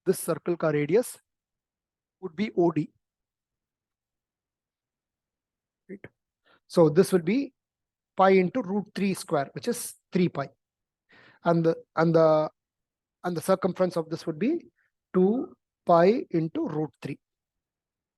This circle ka radius would be OD. Right? So this will be pi into root 3 square, which is 3 pi. And the circumference of this would be 2 pi into root 3.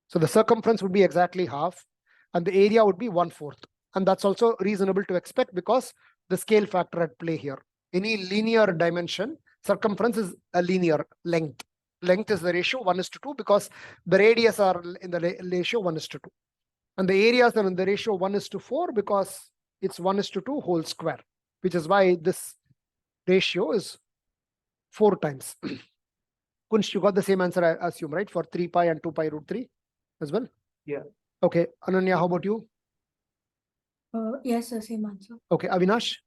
So the circumference would be exactly half, and the area would be 1/4. And that's also reasonable to expect because the scale factor at play here. Any linear dimension, circumference is a linear length. Length is the ratio 1:2 because the radius are in the ratio 1:2. And the areas are in the ratio 1:4 because it's 1:2 whole square, which is why this ratio is 4 times. Kunsh, you got the same answer, I assume, right? For 3 pi and 2 pi root 3 as well? Yeah. Okay, Ananya, how about you? Yes, sir, same answer. Okay, Avinash?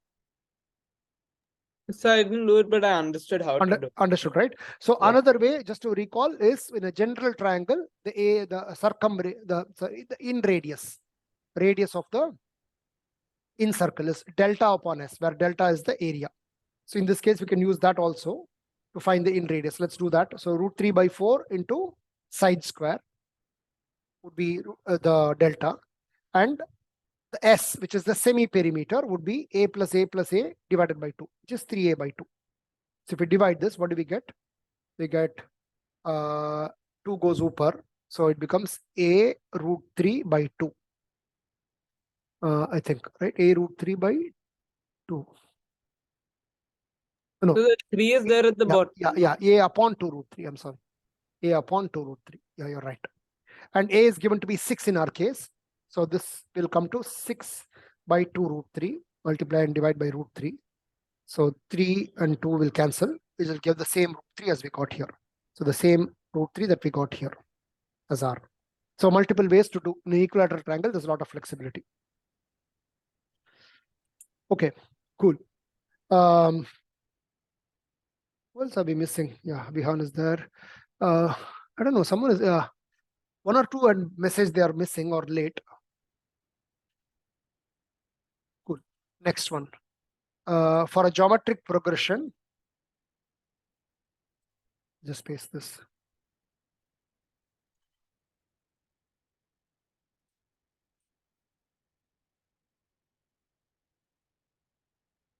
So I didn't do it, but I understood how to do it. Understood, right? So Yeah. another way, just to recall, is in a general triangle, the in radius of the in circle is delta upon S, where delta is the area. So in this case, we can use that also to find the in radius. Let's do that. So root 3 by 4 into side square would be the delta, and the S, which is the semi-perimeter, would be A plus A plus A divided by 2, which is 3A by 2. So if we divide this, what do we get? We get 2 goes upper. So it becomes A root 3 by 2. I think, right? A root 3 by 2. No. So the 3 is there at the bottom. Yeah. A upon 2 root 3. I'm sorry. A upon 2 root 3. Yeah, you're right. And A is given to be 6 in our case. So this will come to 6 by 2 root 3. Multiply and divide by root 3. So 3 and 2 will cancel, which will give the same root 3 as we got here. So the same root 3 that we got here as R. So multiple ways to do an equilateral triangle. There's a lot of flexibility. Okay, cool. What else are we missing? Yeah, Vihan is there. I don't know. Someone is 1 or 2 and message they are missing or late. Cool. Next one. For a geometric progression, just paste this.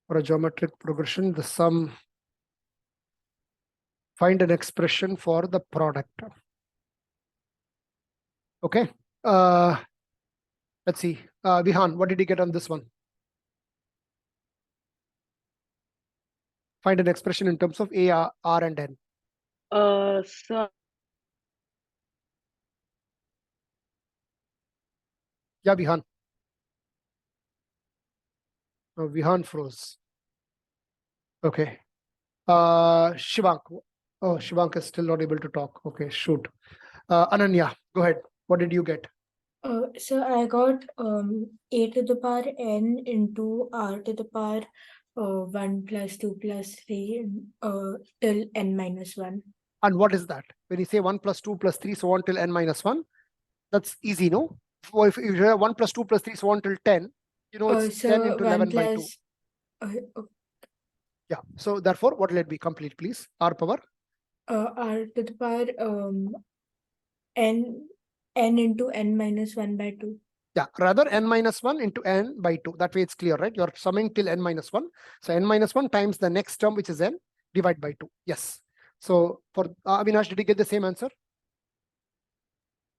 For a geometric progression, the sum, find an expression for the product. Okay. Let's see. Vihan, what did you get on this one? Find an expression in terms of A, R, and N. So Yeah, Vihan. No, Vihan froze. Okay. Shivank. Oh, Shivank is still not able to talk. Okay, shoot. Ananya, go ahead. What did you get? So I got a to the power n into r to the power 1 plus 2 plus 3 till n minus 1. And what is that? When you say 1 plus 2 plus 3, so on till n minus 1, that's easy, no? if you have 1 plus 2 plus 3 so on till 10, you know it's 10 So into 1 11 by 2. plus Yeah. So therefore, what will it be? Complete, please. R power. r to the power n into n minus 1 by 2. Yeah, rather n minus 1 into n by 2. That way it's clear, right? You're summing till n minus 1. So n minus 1 times the next term, which is n, divide by 2. Yes. So for Avinash, did you get the same answer?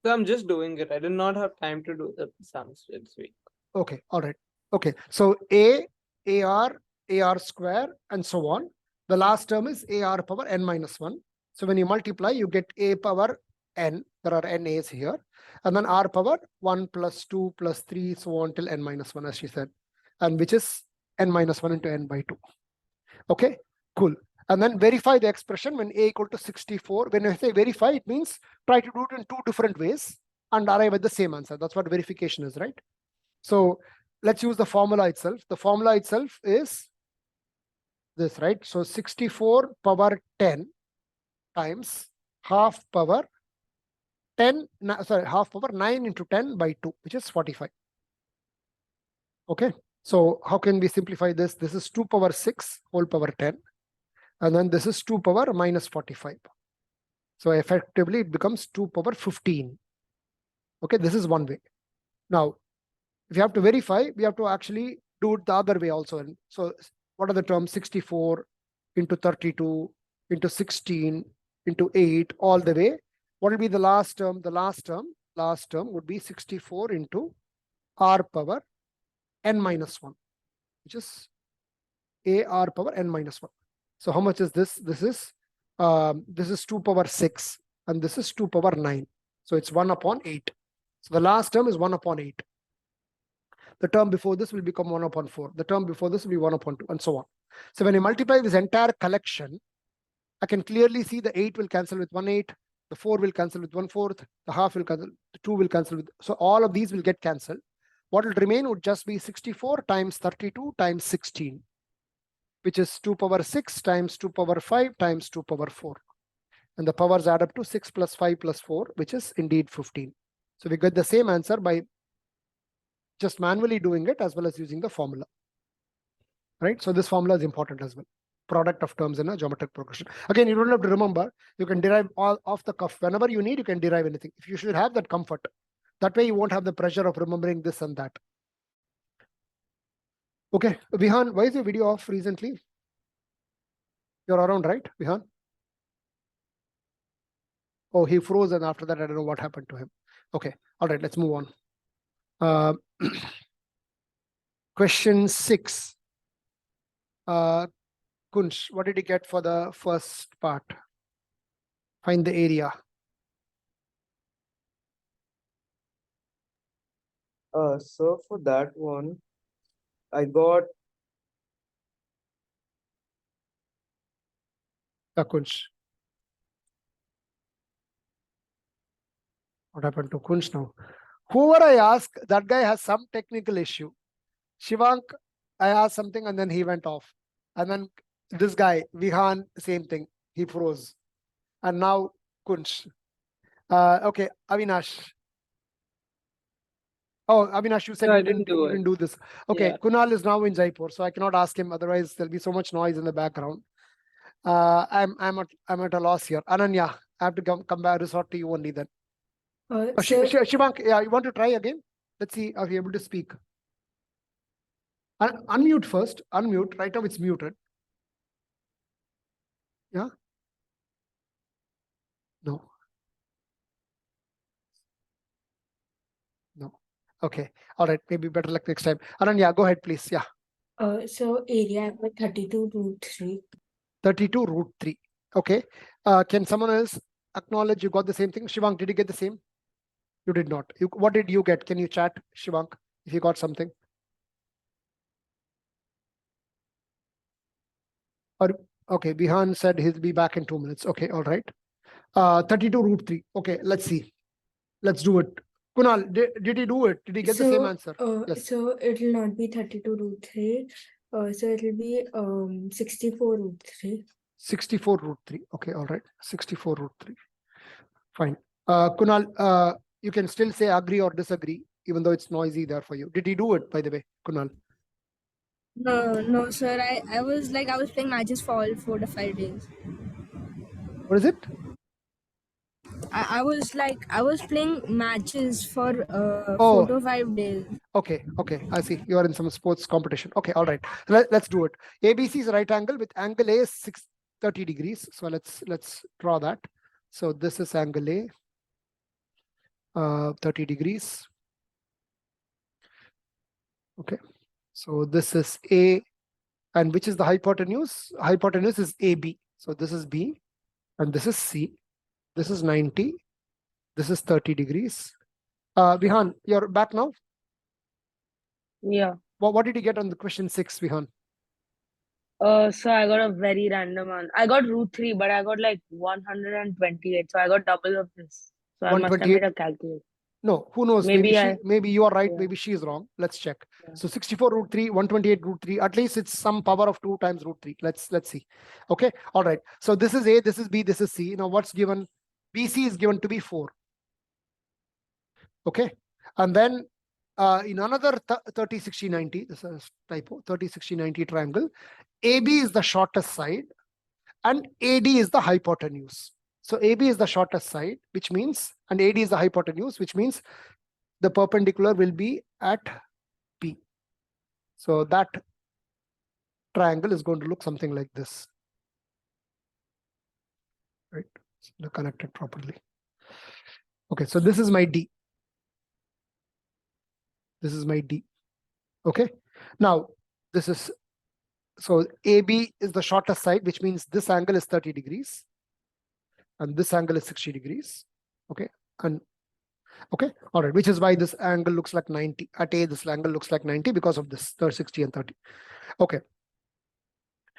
So I'm just doing it. I did not have time to do the sums this week. Okay, all right. Okay, so A, AR, AR square, and so on. The last term is AR power n minus 1. So when you multiply, you get A power n. There are n A's here. And then R power 1 plus 2 plus 3, so on till n minus 1, as she said. And which is n minus 1 into n by 2. Okay, cool. And then verify the expression when A equal to 64. When I say verify, it means try to do it in 2 different ways and arrive at the same answer. That's what verification is, right? So let's use the formula itself. The formula itself is this, right? So 64 power 10 times half power 10, sorry, half power 9 into 10 by 2, which is 45. Okay, so how can we simplify this? This is 2 power 6 whole power 10. And then this is 2 power minus 45. So effectively it becomes 2 power 15. Okay, this is one way. Now, if you have to verify, we have to actually do it the other way also. And so what are the terms? 64 into 32 into 16 into 8 all the way. What will be the last term? The last term would be 64 into r power n minus 1, which is AR power n minus 1. So how much is this? This is 2 power 6 and this is 2 power 9. So it's 1 upon 8. So the last term is 1 upon 8. The term before this will become 1 upon 4. The term before this will be 1 upon 2 and so on. So when I multiply this entire collection, I can clearly see the 8 will cancel with 1 8. The 4 will cancel with 1/4. The half will cancel. The 2 will cancel with. So all of these will get cancelled. What will remain would just be 64 times 32 times 16, which is 2 power 6 times 2 power 5 times 2 power 4. And the powers add up to 6 plus 5 plus 4, which is indeed 15. So we get the same answer by just manually doing it as well as using the formula. Right? So this formula is important as well. Product of terms in a geometric progression. Again, you don't have to remember. You can derive all off the cuff. Whenever you need, you can derive anything. If you should have that comfort. That way you won't have the pressure of remembering this and that. Okay, Vihan, why is your video off recently? You're around, right, Vihan? Oh, he froze, and after that, I don't know what happened to him. Okay, all right, let's move on. Question 6. Kunsh, what did you get for the first part? Find the area. So for that one, I got Kunsh. What happened to Kunsh now? Whoever I ask, that guy has some technical issue. Shivank, I asked something and then he went off. And then this guy, Vihan, same thing. He froze. And now Kunsh. Okay, Avinash. Oh, Avinash, you said No, you I didn't do you it. didn't do this. Okay, Yeah. Kunal is now in Jaipur, so I cannot ask him. Otherwise, there'll be so much noise in the background. I'm at a loss here. Ananya, I have to come back, resort to you only then. So Shivank, yeah, you want to try again? Let's see, are you able to speak? Unmute first. Unmute. Right now it's muted. Yeah. No. No. Okay. All right. Maybe better luck next time. Ananya, go ahead, please. Yeah. so area for 32 root 3. 32 root 3. Okay. Can someone else acknowledge you got the same thing? Shivank, did you get the same? You did not. What did you get? Can you chat, Shivank, if you got something? Or okay, Bihan said he'll be back in 2 minutes. Okay, all right. 32 root 3. Okay, let's see. Let's do it. Kunal, did he do it? Did he get the same answer? Yes. So it will not be 32 root 3. So it will be 64 root 3. 64 root 3. Okay, all right. 64 root 3. Fine. Kunal, you can still say agree or disagree. even though it's noisy there for you. Did he do it, by the way, Kunal? No, sir. I was playing matches for all 4 to 5 days. What is it? I was playing matches for 4 Oh. to 5 days. Okay, I see. You are in some sports competition. Okay, all right. Let's do it. ABC is a right angle with angle A is 630 degrees. So let's draw that. So this is angle A, 30 degrees. Okay, so this is A, and which is the hypotenuse? Hypotenuse is AB. So this is B, and this is C. This is 90. This is 30 degrees. Vihan, you're back now? Yeah. What did you get on the question 6, Vihan? So I got a very random one. I got √3, but I got like 128. So I got double of this. So I must have made 128? a calculation. No, who knows? Maybe Maybe you are right. yeah. Maybe she is wrong. Let's check. Yeah. So 64 √3, 128 √3. At least it's some power of 2 times √3. Let's see. Okay. All right. So this is A, this is B, this is C. Now what's given? BC is given to be 4. Okay. And then in another 30, 60, 90, this is typo, 30, 60, 90 triangle, AB is the shortest side and AD is the hypotenuse. So AB is the shortest side, which means, and AD is the hypotenuse, which means the perpendicular will be at P. So that triangle is going to look something like this. Right? So they're connected properly. Okay, so this is my D. This is my D. Okay. Now, this is, so AB is the shortest side, which means this angle is 30 degrees. And this angle is 60 degrees. Okay. And okay. All right. Which is why this angle looks like 90. At A, this angle looks like 90 because of this 60 and 30. Okay.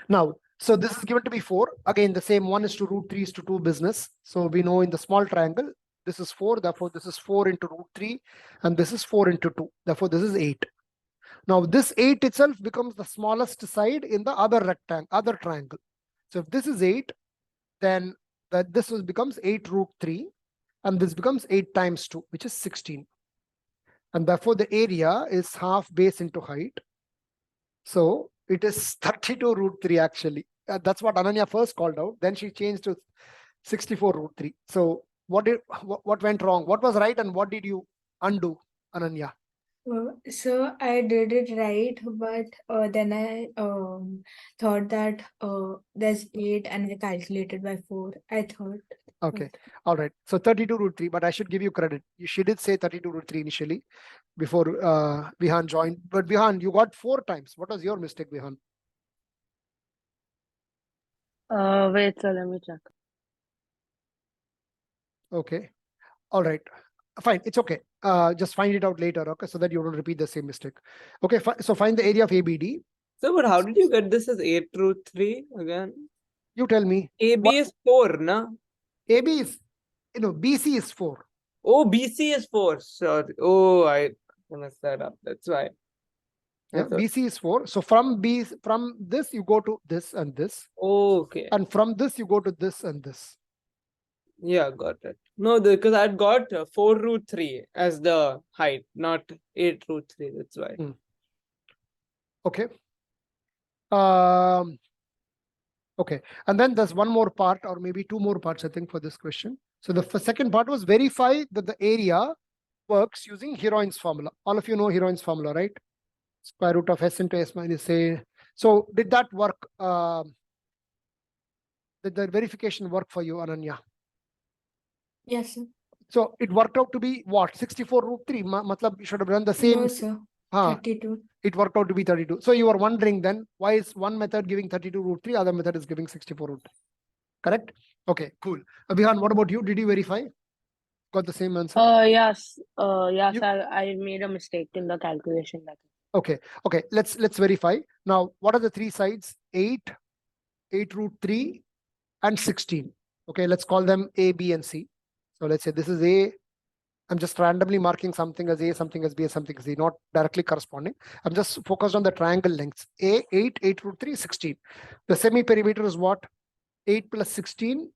Now, so this is given to be 4. Again, the same 1 is to √3 is to 2 business. So we know in the small triangle, this is 4. Therefore, this is 4 into √3. And this is 4 into 2. Therefore, this is 8. Now, this 8 itself becomes the smallest side in the other rectangle, other triangle. So if this is 8, then this becomes 8 √3. And this becomes 8 times 2, which is 16. And therefore, the area is half base into height. So it is 32 √3 actually. That's what Ananya first called out. Then she changed to 64 √3. So what went wrong? What was right and what did you undo, Ananya? So I did it right, but then I thought that there's 8 and I calculated by 4. I thought. Okay. All right. So 32 √3, but I should give you credit. She did say 32 √3 initially before Vihan joined. But Vihan, you got 4 times. What was your mistake, Vihan? Wait, so let me check. Okay. All right. Fine. It's okay. Just find it out later. Okay. So that you don't repeat the same mistake. Okay. So find the area of ABD. So, but how did you get this as 8 √3 again? You tell me. AB is 4, na? AB is, BC is 4. Oh, BC is 4. Sorry. Oh, I messed that up. That's why. Yeah, BC is 4. So from this, you go to this and this. Oh, okay. And from this, you go to this and this. Yeah, got it. No, because I'd got 4 √3 as the height, not 8 √3. That's why. Okay. Okay. And then there's one more part, or maybe 2 more parts, I think, for this question. So the second part was verify that the area works using Heroin's formula. All of you know Heroin's formula, right? Square root of S into S minus A. So did that work? Did the verification work for you, Ananya? Yes, sir. So it worked out to be what? 64 √3. Matlab, you should have done the same. No, sir. 32. It worked out to be 32. So you are wondering then, why is one method giving 32 √3, other method is giving 64 √3? Correct? Okay, cool. Abhihan, what about you? Did you verify? Got the same answer? Yes. Yes, I made a mistake in the calculation method. Okay. Let's verify. Now, what are the 3 sides? 8 √3, and 16. Okay, let's call them A, B, and C. So let's say this is A. I'm just randomly marking something as A, something as B, and something as C, not directly corresponding. I'm just focused on the triangle lengths. A, 8 √3, 16. The semi-perimeter is what? 8 plus 16,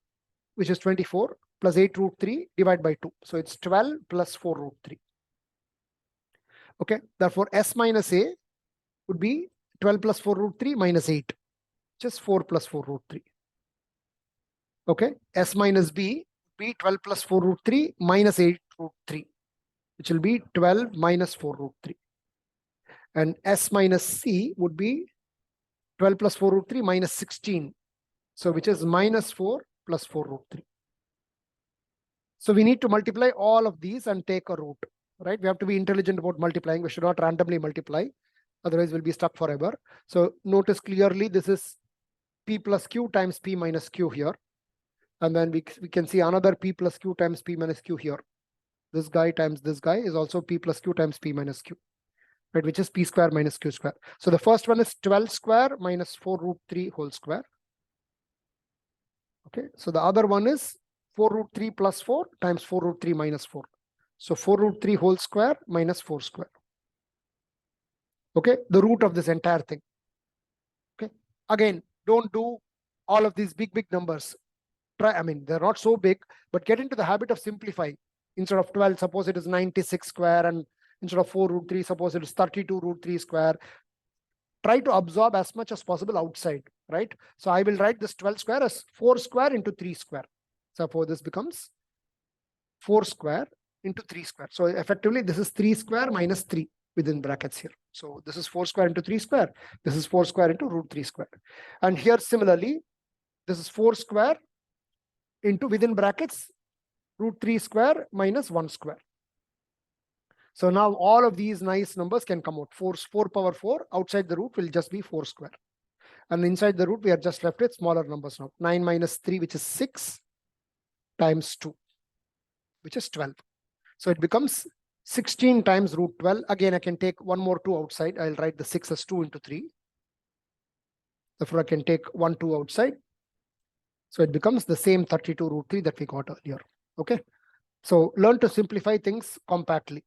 which is 24, plus 8 √3 divided by 2. So it's 12 plus 4 √3. Okay, therefore S minus A would be 12 plus 4 root 3 minus 8, just 4 plus 4 root 3. Okay, S minus B be 12 plus 4 root 3 minus 8 root 3, which will be 12 minus 4 root 3. And S minus C would be 12 plus 4 root 3 minus 16. So which is minus 4 plus 4 root 3. So we need to multiply all of these and take a root, right? We have to be intelligent about multiplying. We should not randomly multiply. Otherwise we'll be stuck forever. So notice clearly this is P plus Q times P minus Q here. And then we can see another P plus Q times P minus Q here. This guy times this guy is also P plus Q times P minus Q, right? Which is P square minus Q square. So the first one is 12 square minus 4 root 3 whole square. Okay, so the other one is 4 root 3 plus 4 times 4 root 3 minus 4. So 4 root 3 whole square minus 4 square. Okay, the root of this entire thing. Okay, again, don't do all of these big numbers. Try, I mean, they're not so big, but get into the habit of simplifying. Instead of 12, suppose it is 96 square, and instead of 4 root 3, suppose it is 32 root 3 square. Try to absorb as much as possible outside, right? So I will write this 12 square as 4 square into 3 square. Therefore, this becomes 4 square into 3 square. So effectively, this is 3 square minus 3 within brackets here. So this is 4 square into 3 square. This is 4 square into root 3 square. And here, similarly, this is 4 square into within brackets root 3 square minus 1 square. So now all of these nice numbers can come out. 4 power 4 outside the root will just be 4 square. And inside the root, we are just left with smaller numbers now. 9 minus 3, which is 6 times 2, which is 12. So it becomes 16 times root 12. Again, I can take one more 2 outside. I'll write the 6 as 2 into 3. Therefore, I can take 1, 2 outside. So it becomes the same 32 root 3 that we got earlier. Okay. So learn to simplify things compactly.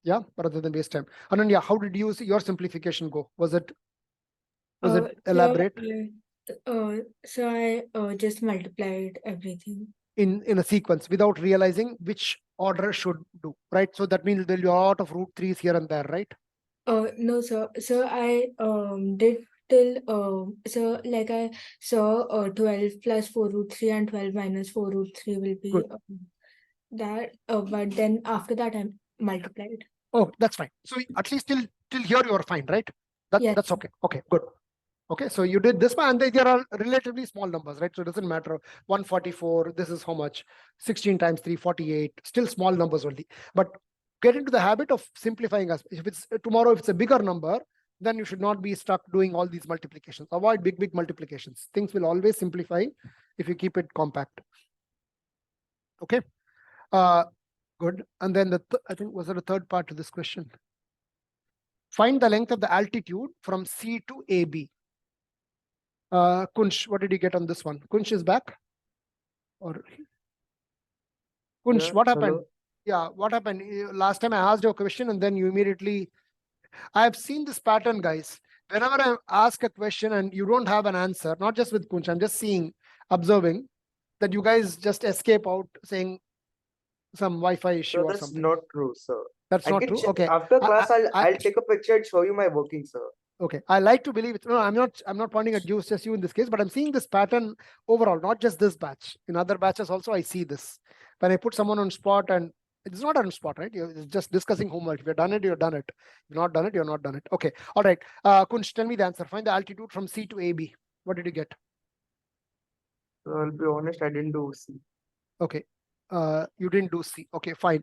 Yeah, rather than waste time. Ananya, how did you see your simplification go? Was it elaborate? So I just multiplied everything. In a sequence without realizing which order should do, right? So that means there'll be a lot of root 3s here and there, right? No, sir. So I did till so like I saw 12 plus 4 root 3 and 12 minus 4 root 3 will be that. But then after that I multiplied. Oh, that's fine. So at least till here you are fine, right? Yes. That's okay. Okay, good. Okay, so you did this one, and they are relatively small numbers, right? So it doesn't matter. 144, this is how much? 16 times 3, 48, still small numbers only. But get into the habit of simplifying us. If it's tomorrow, if it's a bigger number, then you should not be stuck doing all these multiplications. Avoid big multiplications. Things will always simplify if you keep it compact. Okay, good. And then I think, was there a third part to this question? Find the length of the altitude from C to AB. Kunsh, what did you get on this one? Kunsh is back? Or Kunsh, Yeah, what happened? hello. Yeah, what happened? Last time I asked you a question and then you immediately... I have seen this pattern, guys. Whenever I ask a question and you don't have an answer, not just with Kunsh, I'm just observing that you guys just escape out saying some Wi-Fi issue So or that's something. not true, sir. That's I not can true. check Okay. after class. I- I'll take a picture and show you my working, sir. Okay, I like to believe it. No, I'm not pointing at just you in this case, but I'm seeing this pattern overall, not just this batch. In other batches also, I see this. When I put someone on spot, and it's not on spot, right? You're just discussing homework. If you've done it, you've done it. If you've not done it, you're not done it. Okay, all right. Kunsh, tell me the answer. Find the altitude from C to AB. What did you get? So I'll be honest, I didn't do C. Okay, you didn't do C. Okay, fine.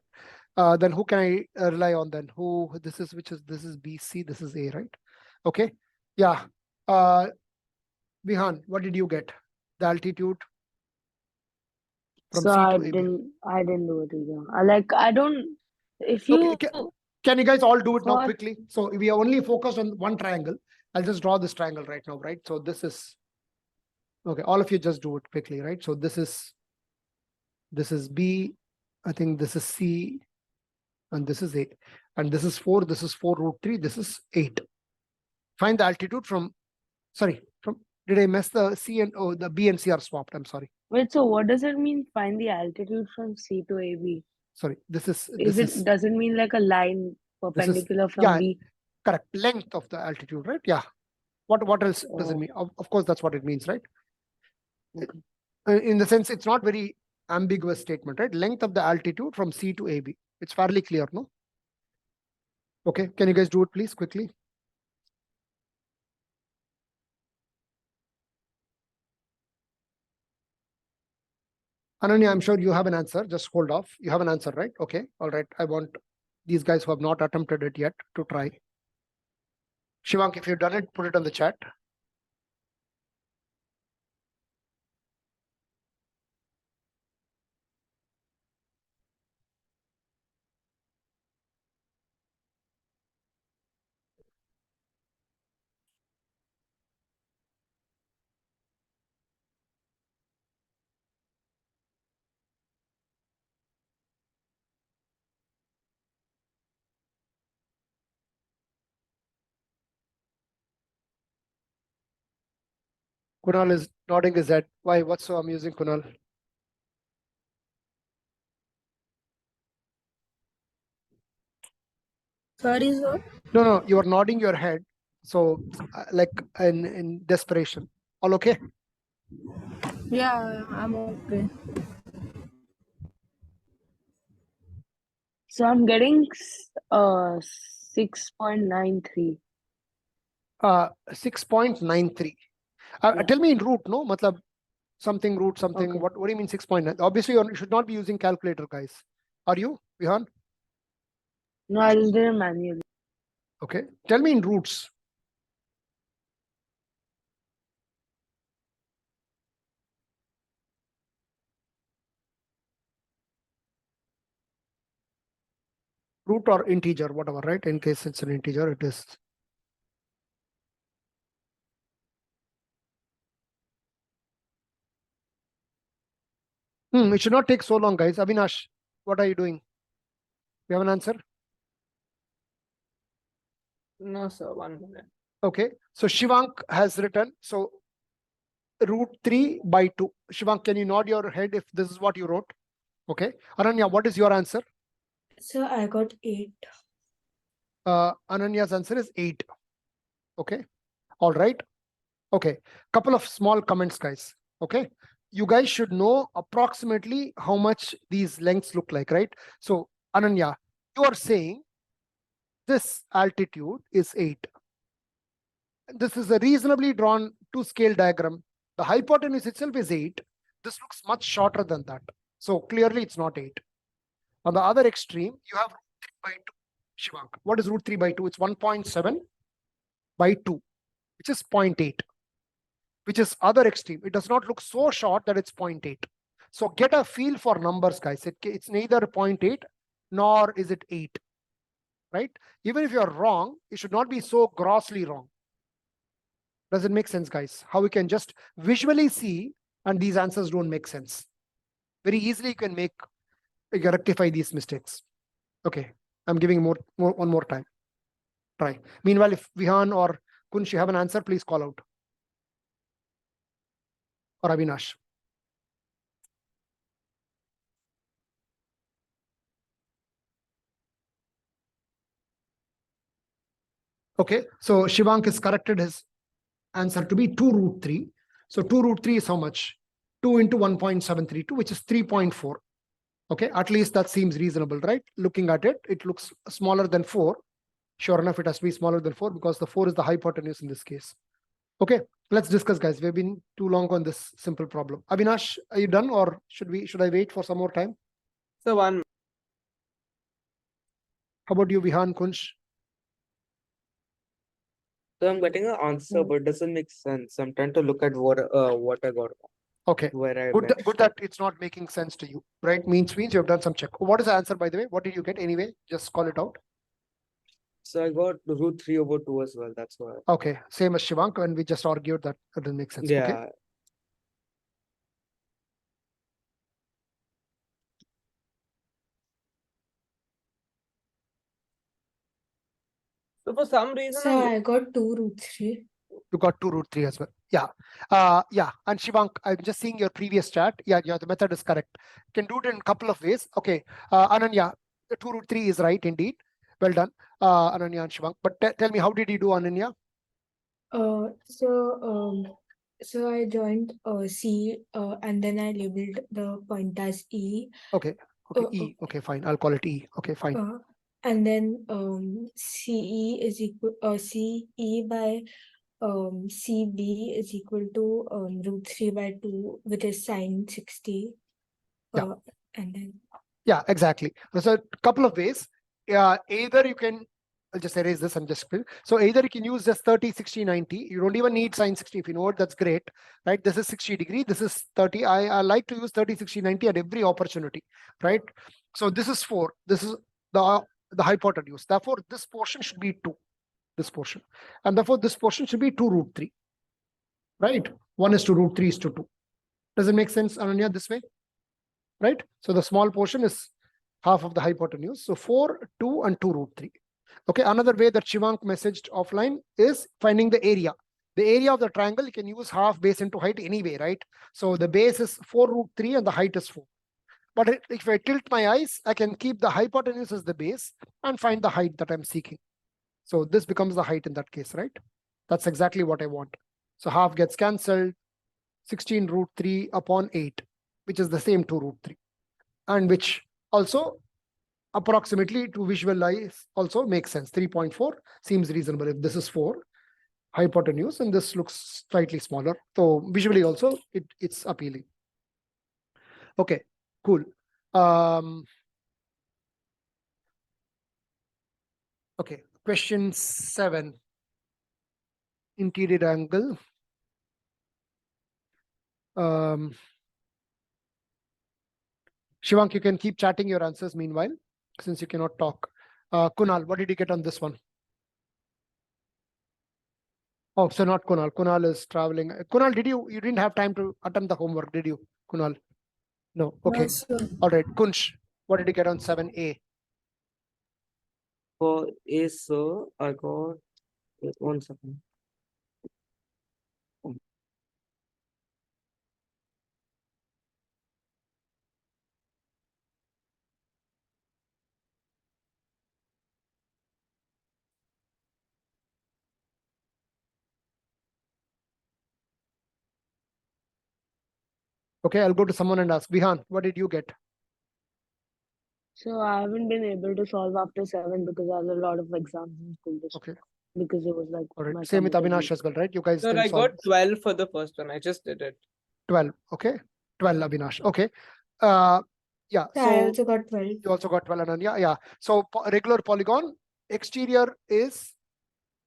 Then who can I rely on then? This is BC, this is A, right? Okay, yeah. Vihan, what did you get? The altitude from So C I to AB. didn't do it either. I don't. If you Okay, can you guys all do it now for quickly? So we are only focused on one triangle. I'll just draw this triangle right now, right? So this is, okay, all of you just do it quickly, right? So this is B, I think this is C, and this is A. And this is 4 root 3, this is 8. Find the altitude from, did I mess the C and the B and C are swapped? I'm sorry. wait, so what does it mean? Find the altitude from C to AB. Sorry, this is Does it mean like a line perpendicular from yeah, B. correct. Length of the altitude, right? Yeah. What else does it mean? Of course, that's what it means, right? Okay. In the sense, it's not very ambiguous statement, right? Length of the altitude from C to AB. It's fairly clear, no? Okay, can you guys do it, please, quickly? Ananya, I'm sure you have an answer. Just hold off. You have an answer, right? Okay, all right. I want these guys who have not attempted it yet to try. Shivank, if you've done it, put it on the chat. Kunal is nodding his head. Why? What's so amusing, Kunal? Sorry, sir. No, you are nodding your head. So, like in desperation. All okay? Yeah, I'm okay. So I'm getting 6.93. 6.93. Yeah. Tell me in root, no? Matlab, something root, something. Okay. What do you mean 6.9? Obviously, you should not be using calculator, guys. Are you, Vihan? No, I just did it manually. Okay. Tell me in roots. Root or integer, whatever, right? In case it's an integer, it is. It should not take so long, guys. Avinash, what are you doing? You have an answer? No, sir. 1 minute. Okay. So Shivank has written, so root 3 by 2. Shivank, can you nod your head if this is what you wrote? Okay. Ananya, what is your answer? So I got 8. Ananya's answer is 8. Okay. All right. Okay. Couple of small comments, guys. Okay. You guys should know approximately how much these lengths look like, right? So Ananya, you are saying this altitude is 8. This is a reasonably drawn two-scale diagram. The hypotenuse itself is 8. This looks much shorter than that. So clearly it's not 8. On the other extreme, you have root 3 by 2. Shivank, what is root 3 by 2? It's 1.7 by 2, which is 0.8, which is other extreme. It does not look so short that it's 0.8. So get a feel for numbers, guys. It's neither 0.8 nor is it 8, right? Even if you're wrong, it should not be so grossly wrong. Does it make sense, guys? How we can just visually see and these answers don't make sense. Very easily you can rectify these mistakes. Okay, I'm giving one more time. Try. Meanwhile, if Vihan or Kunsh, you have an answer, please call out. Or Avinash. Okay, so Shivank has corrected his answer to be 2 root 3. So 2 root 3 is how much? 2 into 1.732, which is 3.4. Okay, at least that seems reasonable, right? Looking at it, it looks smaller than 4. Sure enough, it has to be smaller than 4 because the 4 is the hypotenuse in this case. Okay, let's discuss, guys. We've been too long on this simple problem. Avinash, are you done or should I wait for some more time? So 1 minute. How about you, Vihan, Kunsh? So I'm getting an answer, but it doesn't make sense. I'm trying to look at what I got. Okay, Where I good that it's not making sense to you, right? Means you have done some check. What is the answer, by the way? What did you get anyway? Just call it out. So I got root 3 over 2 as well. That's why. Okay, same as Shivank, and we just argued that it doesn't make sense. Yeah. Okay. So for some reason, So I got 2 root 3. You got 2 root 3 as well. Yeah. Yeah. And Shivank, I'm just seeing your previous chat. Yeah, the method is correct. You can do it in a couple of ways. Okay. Ananya, the 2 root 3 is right indeed. Well done, Ananya and Shivank. But tell me, how did you do, Ananya? So I joined C and then I labeled the point as E. Okay, E. Okay, fine. I'll call it E. Okay, fine. And then CE is equal CE by CB is equal to root 3 by 2, which is sine 60. Yeah. And then Yeah, exactly. So a couple of ways. Either you can, I'll just erase this and just fill. So either you can use just 30, 60, 90. You don't even need sine 60. If you know it, that's great, right? This is 60 degree. This is 30. I like to use 30, 60, 90 at every opportunity, right? So this is 4. This is the hypotenuse. Therefore, this portion should be 2. This portion. And therefore, this portion should be 2 root 3. Right? 1 is to root 3 is to 2. Does it make sense, Ananya, this way? Right? So the small portion is half of the hypotenuse. So 4, 2, and 2 root 3. Okay, another way that Shivank messaged offline is finding the area. The area of the triangle, you can use half base into height anyway, right? So the base is 4 root 3 and the height is 4. But if I tilt my eyes, I can keep the hypotenuse as the base and find the height that I'm seeking. So this becomes the height in that case, right? That's exactly what I want. So half gets cancelled, 16 root 3 upon 8, which is the same 2 root 3. And which also approximately to visualize also makes sense. 3.4 seems reasonable if this is 4 hypotenuse and this looks slightly smaller. So visually also it's appealing. Okay, cool. Okay, question 7. Interior angle. Shivank, you can keep chatting your answers meanwhile, since you cannot talk. Kunal, what did you get on this one? Oh, so not Kunal. Kunal is traveling. Kunal, you didn't have time to attempt the homework, did you, Kunal? No. Okay. All right. Kunsh, what did you get on 7A? For A, sir, I got, wait, 1 second. Okay, I'll go to someone and ask. Vihan, what did you get? So I haven't been able to solve after 7 because I had a lot of exams in school this Okay. week. Because it was like All right. my Same with summer Avinash break. as well, right? You guys Sir, didn't I solve. got 12 for the first one. I just did it. 12. Okay. 12, Avinash. Okay. Yeah. I So also got 12. you also got 12, Ananya. Yeah. So regular polygon, exterior is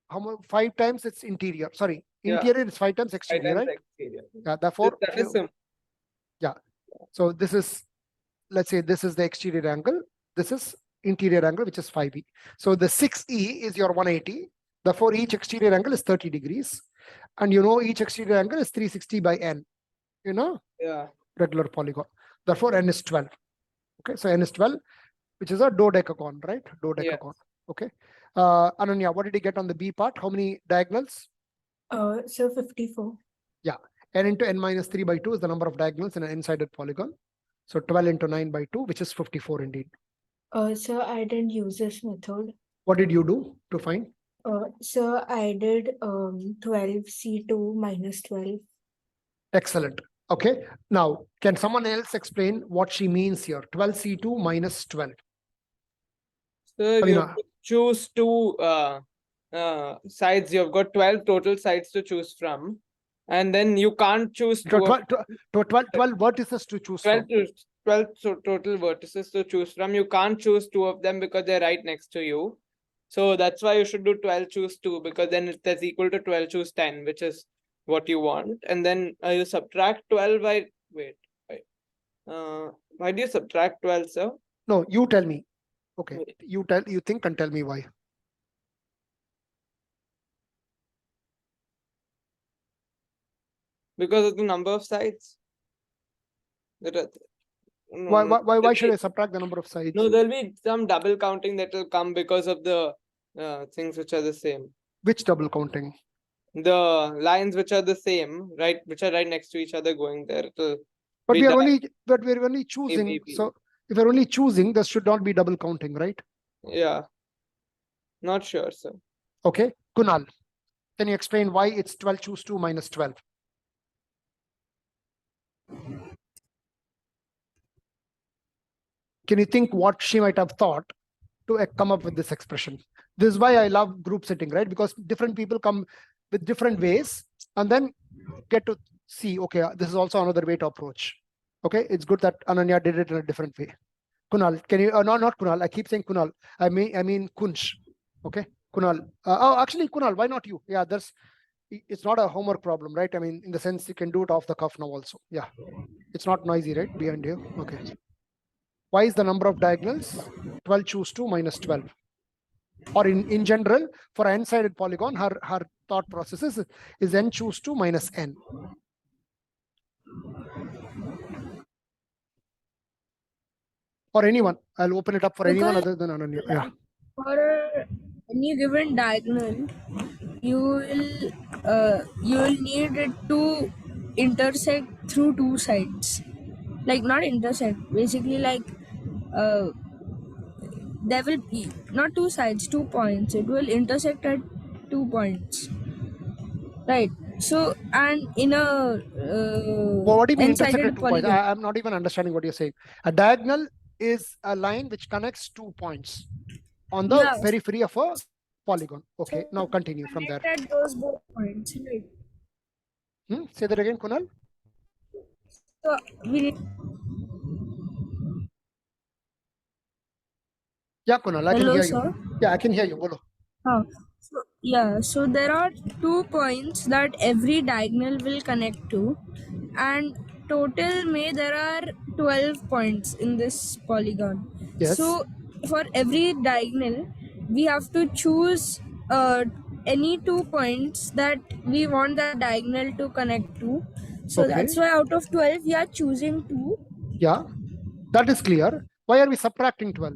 how much? 5 times its interior. Sorry, Yeah. interior is 5 times 5 exterior, times right? exterior. Yeah. Therefore, That is simple. so this is, let's say this is the exterior angle. This is interior angle, which is 5e. So the 6e is your 180. Therefore, each exterior angle is 30 degrees. And you know, each exterior angle is 360 by n. You know, Yeah. regular polygon. Therefore, n is 12. Okay, so n is 12, which is a dodecagon, right? Dodecagon. Okay. Ananya, what did you get on the B part? How many diagonals? So 54. N into n minus 3 by 2 is the number of diagonals in an n-sided polygon. So 12 into 9 by 2, which is 54 indeed. So I didn't use this method. What did you do to find? So I did 12C2 minus 12. Excellent. Okay. Now, can someone else explain what she means here? 12C2 minus 12. So you Avina. have to choose 2 sides. You've got 12 total sides to choose from. And then you can't choose 2 of 12 vertices to choose 12 from. to 12 total vertices to choose from. You can't choose 2 of them because they're right next to you. So that's why you should do 12 choose 2, because then that's equal to 12 choose 10, which is what you want. And then you subtract 12 by, wait. Why do you subtract 12, sir? No, you tell me. Okay, Wait. you think and tell me why. Because of the number of sides. No, Why should I subtract the number of sides? No, there'll be some double counting that will come because of the things which are the same. Which double counting? The lines which are the same, right, which are right next to each other going there. But we're only choosing. maybe. So if we're only choosing, there should not be double counting, right? Yeah. Not sure, sir. Okay, Kunal, can you explain why it's 12 choose 2 minus 12? Can you think what she might have thought to come up with this expression? This is why I love group setting, right? Because different people come with different ways and then get to see, okay, this is also another way to approach. Okay, it's good that Ananya did it in a different way. Kunal, can you, no, not Kunal, I keep saying Kunal. I mean Kunsh. Okay, Kunal. Oh, actually, Kunal, why not you? Yeah, it's not a homework problem, right? I mean, in the sense you can do it off the cuff now also. Yeah, it's not noisy, right? Behind you. Okay. Why is the number of diagonals 12 choose 2 minus 12? Or in general, for an n-sided polygon, her thought process is n choose 2 minus n. Or anyone. I'll open it up for anyone Because, other than Ananya. Yeah. for any given diagonal, you will need it to intersect through two sides. Like not intersect, basically like uh, there will be not two sides, 2 points. It will intersect at 2 points, right? So and in a Well, what do you mean intersected n-sided 2 points? polygon, I'm not even understanding what you're saying. A diagonal is a line which connects 2 points on the yeah. periphery of a polygon. Okay, So now continue from there. connect at those both points, right? Say that again, Kunal. So we need. Yeah, Kunal, I can Hello, hear you. sir. Yeah, I can hear you. Bolo. So, yeah, so there are 2 points that every diagonal will connect to, and total there are 12 points in this polygon. Yes. So for every diagonal, we have to choose any 2 points that we want the diagonal to connect to. So Okay. that's why out of 12, we are choosing 2. Yeah, that is clear. Why are we subtracting 12?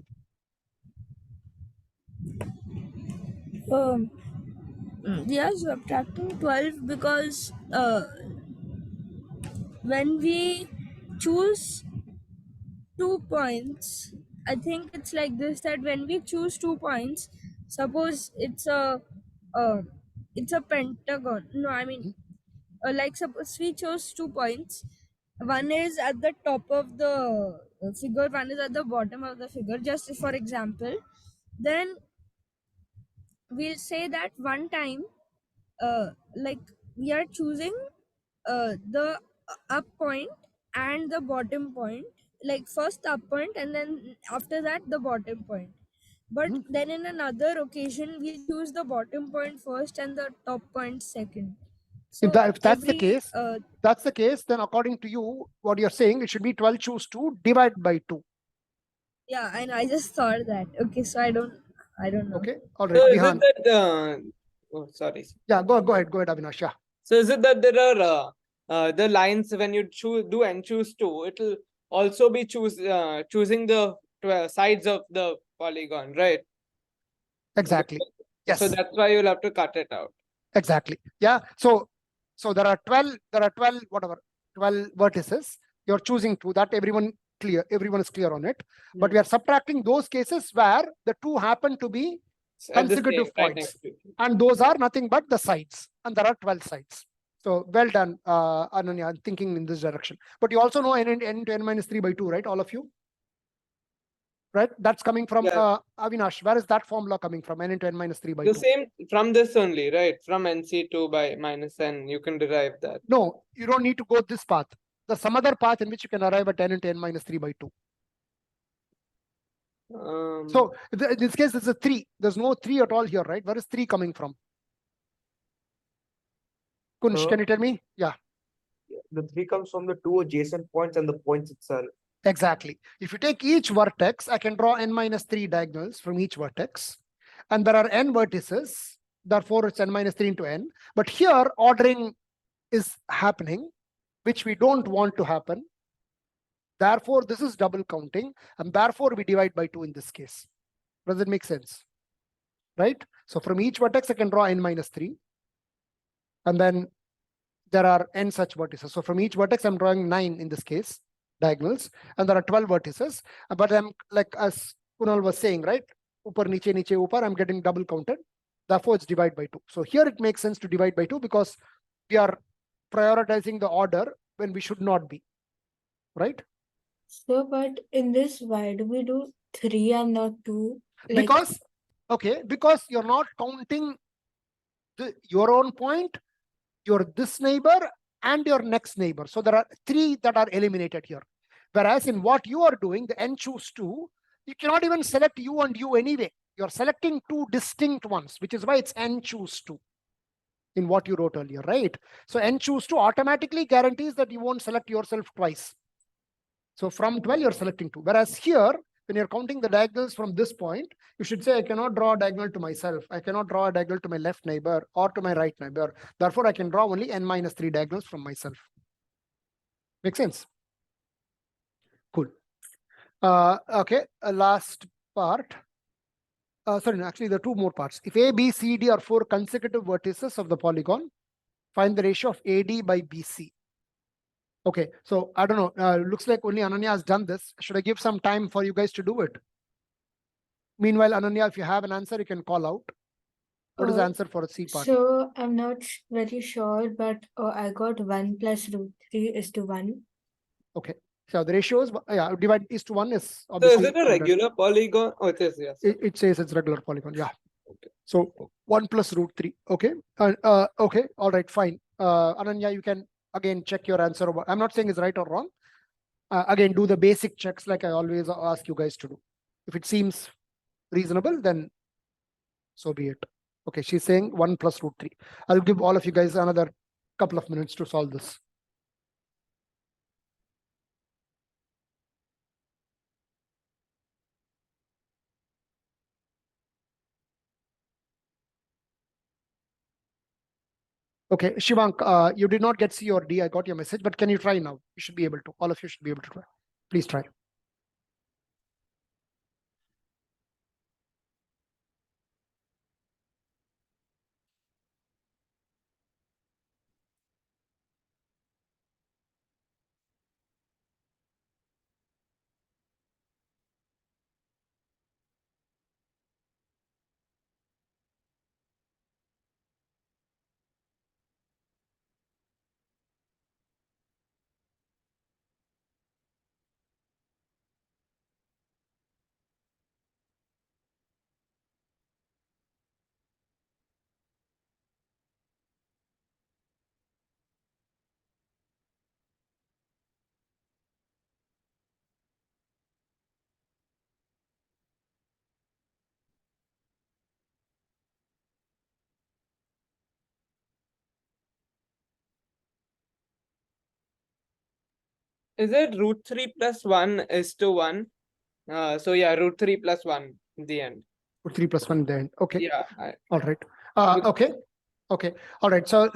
We are subtracting 12 because when we choose 2 points, I think it's like this, that when we choose 2 points, suppose uh, it's a pentagon. No, I mean, like suppose we chose 2 points. One is at the top of the figure, one is at the bottom of the figure. Just for example, then we'll say that one time, like we are choosing the up point and the bottom point, like first up point and then after that the bottom point. But then in another occasion we choose the bottom point first and the top point second. If So that's the case, then according to you, what you're saying, it should be 12 choose 2 divide by 2. yeah, and I just thought that. Okay, so I don't know. Okay, all right. So is Vihan. it that oh sorry. Yeah, go ahead, Avinash. Yeah. So is it that there are the lines when you do and choose 2, it'll also be choosing the sides of the polygon, right? Exactly. Yes. So that's why you'll have to cut it out. Exactly. Yeah. So there are 12 vertices. You're choosing 2. That everyone is clear on it. But we are subtracting those cases where the 2 happen to be consecutive points. And those are nothing but the sides. And there are 12 sides. So well done, Ananya, thinking in this direction. But you also know n to n minus 3 by 2, right? All of you? Right? That's coming from Avinash. Where is that formula coming from? N into n minus 3 by 2. The same from this only, right? From NC2 by minus n, you can derive that. No, you don't need to go this path. There's some other path in which you can arrive at n into n minus 3 by 2. So in this case, there's a 3. There's no 3 at all here, right? Where is 3 coming from? Kunsh, can you tell me? Yeah. The 3 comes from the 2 adjacent points and the points itself. Exactly. If you take each vertex, I can draw n minus 3 diagonals from each vertex. And there are n vertices. Therefore, it's n minus 3 into n. But here, ordering is happening, which we don't want to happen. Therefore, this is double counting. And therefore, we divide by 2 in this case. Does it make sense? Right? So from each vertex, I can draw n minus 3. And then there are n such vertices. So from each vertex, I'm drawing 9 in this case, diagonals. And there are 12 vertices. But I'm like, as Kunal was saying, right? upar, niche, niche, upar, I'm getting double counted. Therefore, it's divide by 2. So here it makes sense to divide by 2 because we are prioritizing the order when we should not be, right? So, but in this, why do we do 3 and not 2? Like, Because you're not counting your own point, this neighbor, and your next neighbor. So there are 3 that are eliminated here. Whereas in what you are doing, the n choose 2, you cannot even select you and you anyway. You're selecting 2 distinct ones, which is why it's n choose 2 in what you wrote earlier, right? So n choose 2 automatically guarantees that you won't select yourself twice. So from 12, you're selecting 2. Whereas here, when you're counting the diagonals from this point, you should say, I cannot draw a diagonal to myself. I cannot draw a diagonal to my left neighbor or to my right neighbor. Therefore, I can draw only n minus 3 diagonals from myself. Make sense? Cool. Okay, last part. Sorry, actually, there are 2 more parts. If A, B, C, D are 4 consecutive vertices of the polygon, find the ratio of AD by BC. Okay, so I don't know. Looks like only Ananya has done this. Should I give some time for you guys to do it? Meanwhile, Ananya, if you have an answer, you can call out. What is the answer for a C part? So I'm not very sure, but I got 1 plus root 3 is to 1. Okay, so the ratio is, yeah, divide is to 1 is So obviously. is it a regular polygon? Oh, it is, yes. It says it's regular polygon, yeah. Okay. So 1 plus root 3, okay. Okay, all right, fine. Ananya, you can again check your answer. I'm not saying it's right or wrong. Again, do the basic checks like I always ask you guys to do. If it seems reasonable, then so be it. Okay, she's saying 1 plus root 3. I'll give all of you guys another couple of minutes to solve this. Okay, Shivank, you did not get C or D. I got your message, but can you try now? You should be able to. All of you should be able to try. Please try. Is it root 3 plus 1 is to 1? So yeah, root 3 plus 1 in the end. Root 3 plus 1 in the end. Okay. Yeah. All right. Okay. Okay. All right. So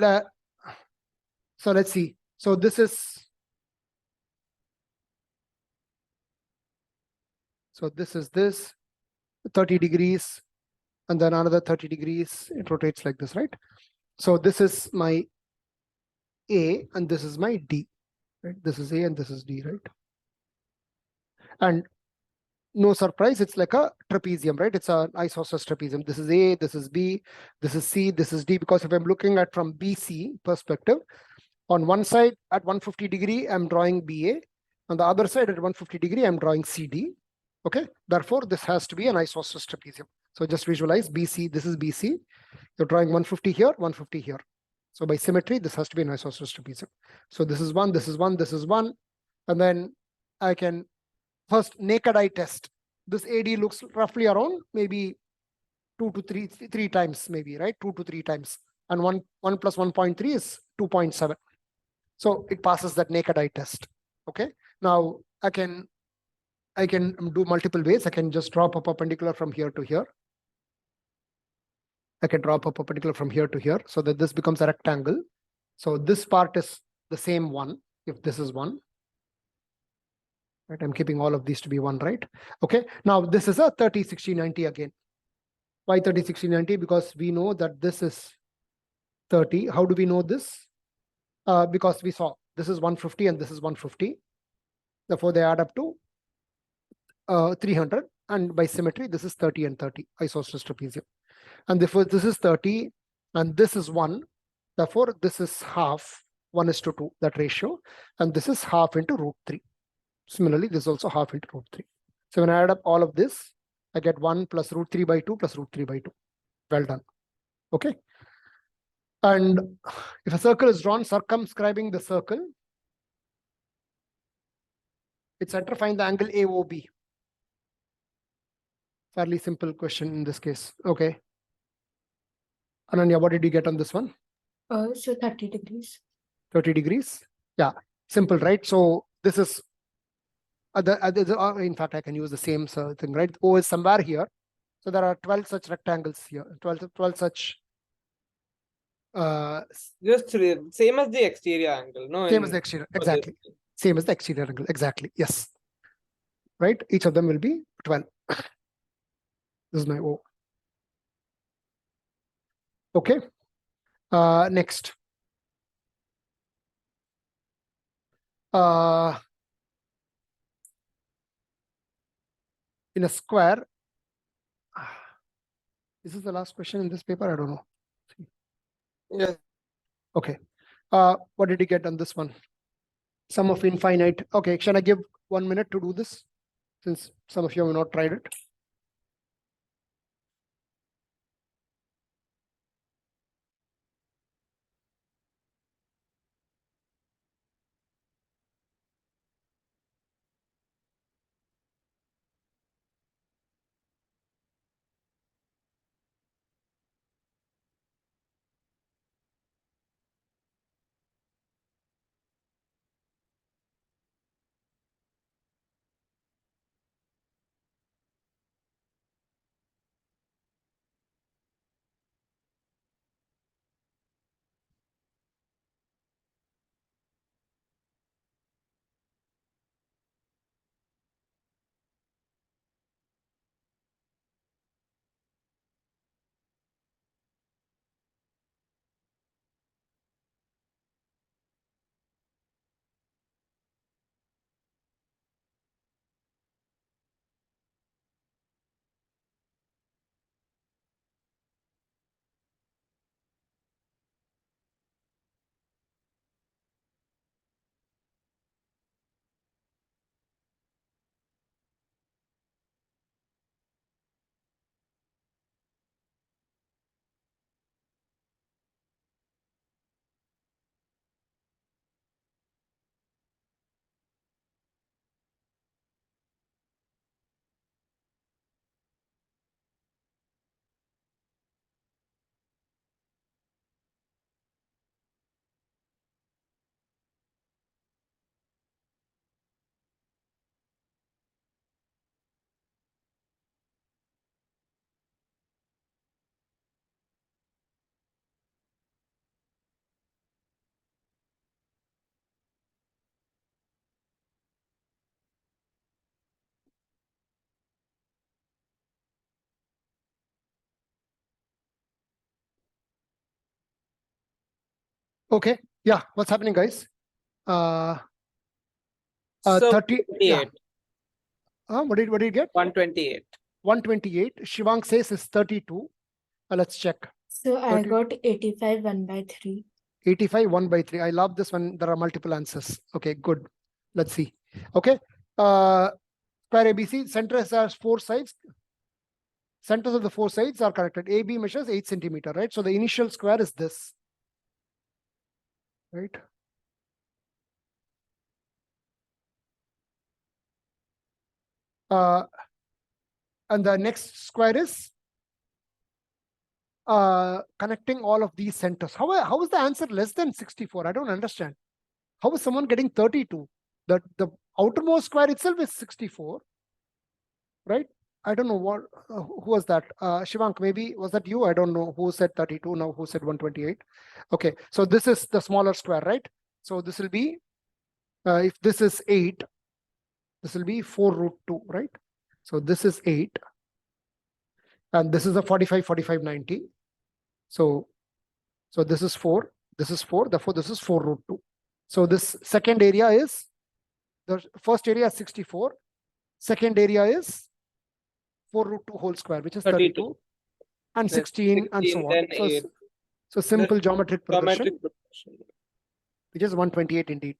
let's see. So this is. So this is this 30 degrees and then another 30 degrees. It rotates like this, right? So this is my A and this is my D, right? This is A and this is D, right? And no surprise, it's like a trapezium, right? It's an isosceles trapezium. This is A, this is B, this is C, this is D, because if I'm looking at from BC perspective, on one side at 150 degree, I'm drawing BA. On the other side at 150 degree, I'm drawing CD. Okay, therefore, this has to be an isosceles trapezium. So just visualize BC, this is BC. You're drawing 150 here, 150 here. So by symmetry, this has to be an isosceles trapezium. So this is 1, this is 1, this is 1. And then I can first naked eye test. This AD looks roughly around maybe 2 to 3 times, maybe, right? 2 to 3 times. And 1 plus 1.3 is 2.7. So it passes that naked eye test. Okay. Now I can do multiple ways. I can just drop a perpendicular from here to here. I can drop a perpendicular from here to here so that this becomes a rectangle. So this part is the same one, if this is 1. Right, I'm keeping all of these to be 1, right? Okay, now this is a 30, 60, 90 again. Why 30, 60, 90? Because we know that this is 30. How do we know this? Because we saw this is 150 and this is 150. Therefore, they add up to 300. and by symmetry, this is 30 and 30, isosceles trapezium. And therefore, this is 30 and this is 1. Therefore, this is half, 1:2, that ratio. And this is half into √3. Similarly, this is also half into √3. So when I add up all of this, I get 1 plus √3/2 plus √3/2. Well done. Okay. And if a circle is drawn circumscribing the circle, its center, find the angle AOB. Fairly simple question in this case. Okay. Ananya, what did you get on this one? So 30 degrees. 30 degrees. Yeah, simple, right? So this is in fact, I can use the same thing, right? O is somewhere here. So there are 12 such rectangles here, 12 such. Just same as the exterior angle, no? Same as the exterior, exactly. Same as the exterior angle, exactly. Yes. Right? Each of them will be 12. This is my O. Okay. Next. In a square. This is the last question in this paper. I don't know. Yeah. Okay. What did you get on this one? Sum of infinite. Okay. Shall I give 1 minute to do this? Since some of you have not tried it. Okay. Yeah. What's happening, guys? So 30. Yeah. 28. What did you get? 128. 128. Shivang says is 32. Let's check. So I 30. got 85 1/3. 85 1/3. I love this one. There are multiple answers. Okay, good. Let's see. Okay. Square ABC, center has 4 sides. Centers of the 4 sides are connected. AB measures 8 centimeter, right? So the initial square is this. Right? And the next square is connecting all of these centers. How is the answer less than 64? I don't understand. How is someone getting 32? The outermost square itself is 64, right? I don't know what who was that. Shivank, maybe was that you? I don't know who said 32 now, who said 128. Okay, so this is the smaller square, right? So this will be if this is 8, this will be 4√2, right? So this is 8. And this is a 45, 45, 90. So this is 4, this is 4, therefore this is 4√2. So this second area is, the first area is 64, second area is 4 root 2 whole square, which is 32. 32, and Then 16, and so 16, on. then So, 8. so simple geometric progression, Geometric progression. which is 128 indeed.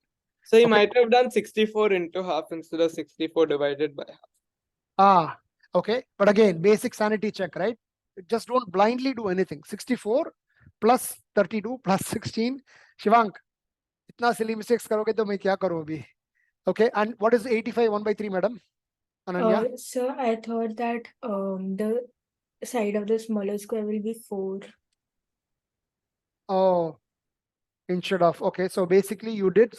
So he Okay. might have done 64 into half instead of 64 divided by half. Ah, okay. But again, basic sanity check, right? Just don't blindly do anything. 64 plus 32 plus 16. Shivank, itna silly mistakes karoge to main kya karu abhi? Okay. And what is 85 1 by 3, madam? Ananya? So I thought that the side of the smaller square will be 4. Oh, instead of, okay. So basically you did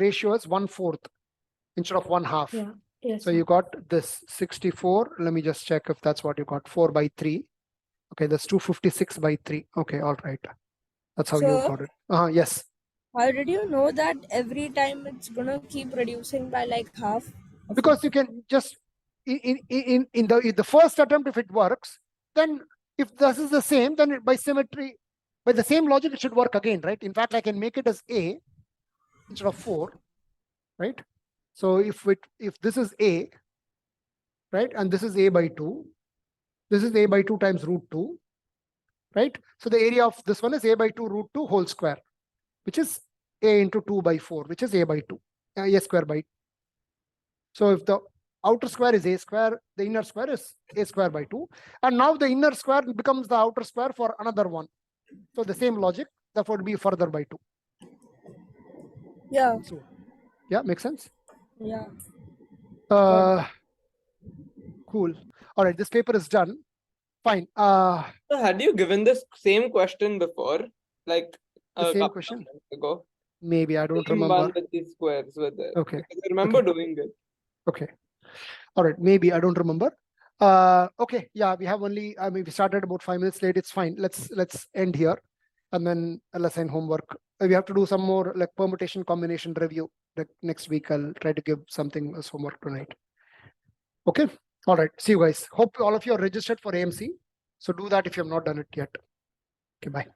ratio as 1/4 instead of 1/2. Yeah. Yes. So sir. you got this 64. Let me just check if that's what you got. 4 by 3. Okay, that's 256 by 3. Okay, all right. That's how you So- got it. Yes. How did you know that every time it's gonna keep reducing by like half? of Because it? you can just in the first attempt, if it works, then if this is the same, then by symmetry, by the same logic, it should work again, right? In fact, I can make it as A instead of 4, right? So if this is A, right, and this is A by 2, this is A by 2 times root 2, right? So the area of this one is A by 2 root 2 whole square, which is A into 2 by 4, which is A by 2, A square by. So if the outer square is A square, the inner square is A square by 2. And now the inner square becomes the outer square for another one. So the same logic, therefore it would be further by 2. Yeah, So yeah, makes sense? yeah. Cool. All right, this paper is done. Fine. So had you given this same question before? Like The a same couple question? of months ago? Maybe I don't Same remember. one with these squares were there. Okay. Because I remember doing it. Okay. All right. Maybe I don't remember. Okay. Yeah, we have only, I mean, we started about 5 minutes late. It's fine. Let's end here. And then I'll assign homework. We have to do some more like permutation combination review. Like next week, I'll try to give something as homework tonight. Okay. All right. See you guys. Hope all of you are registered for AMC. So do that if you have not done it yet. Okay. Bye.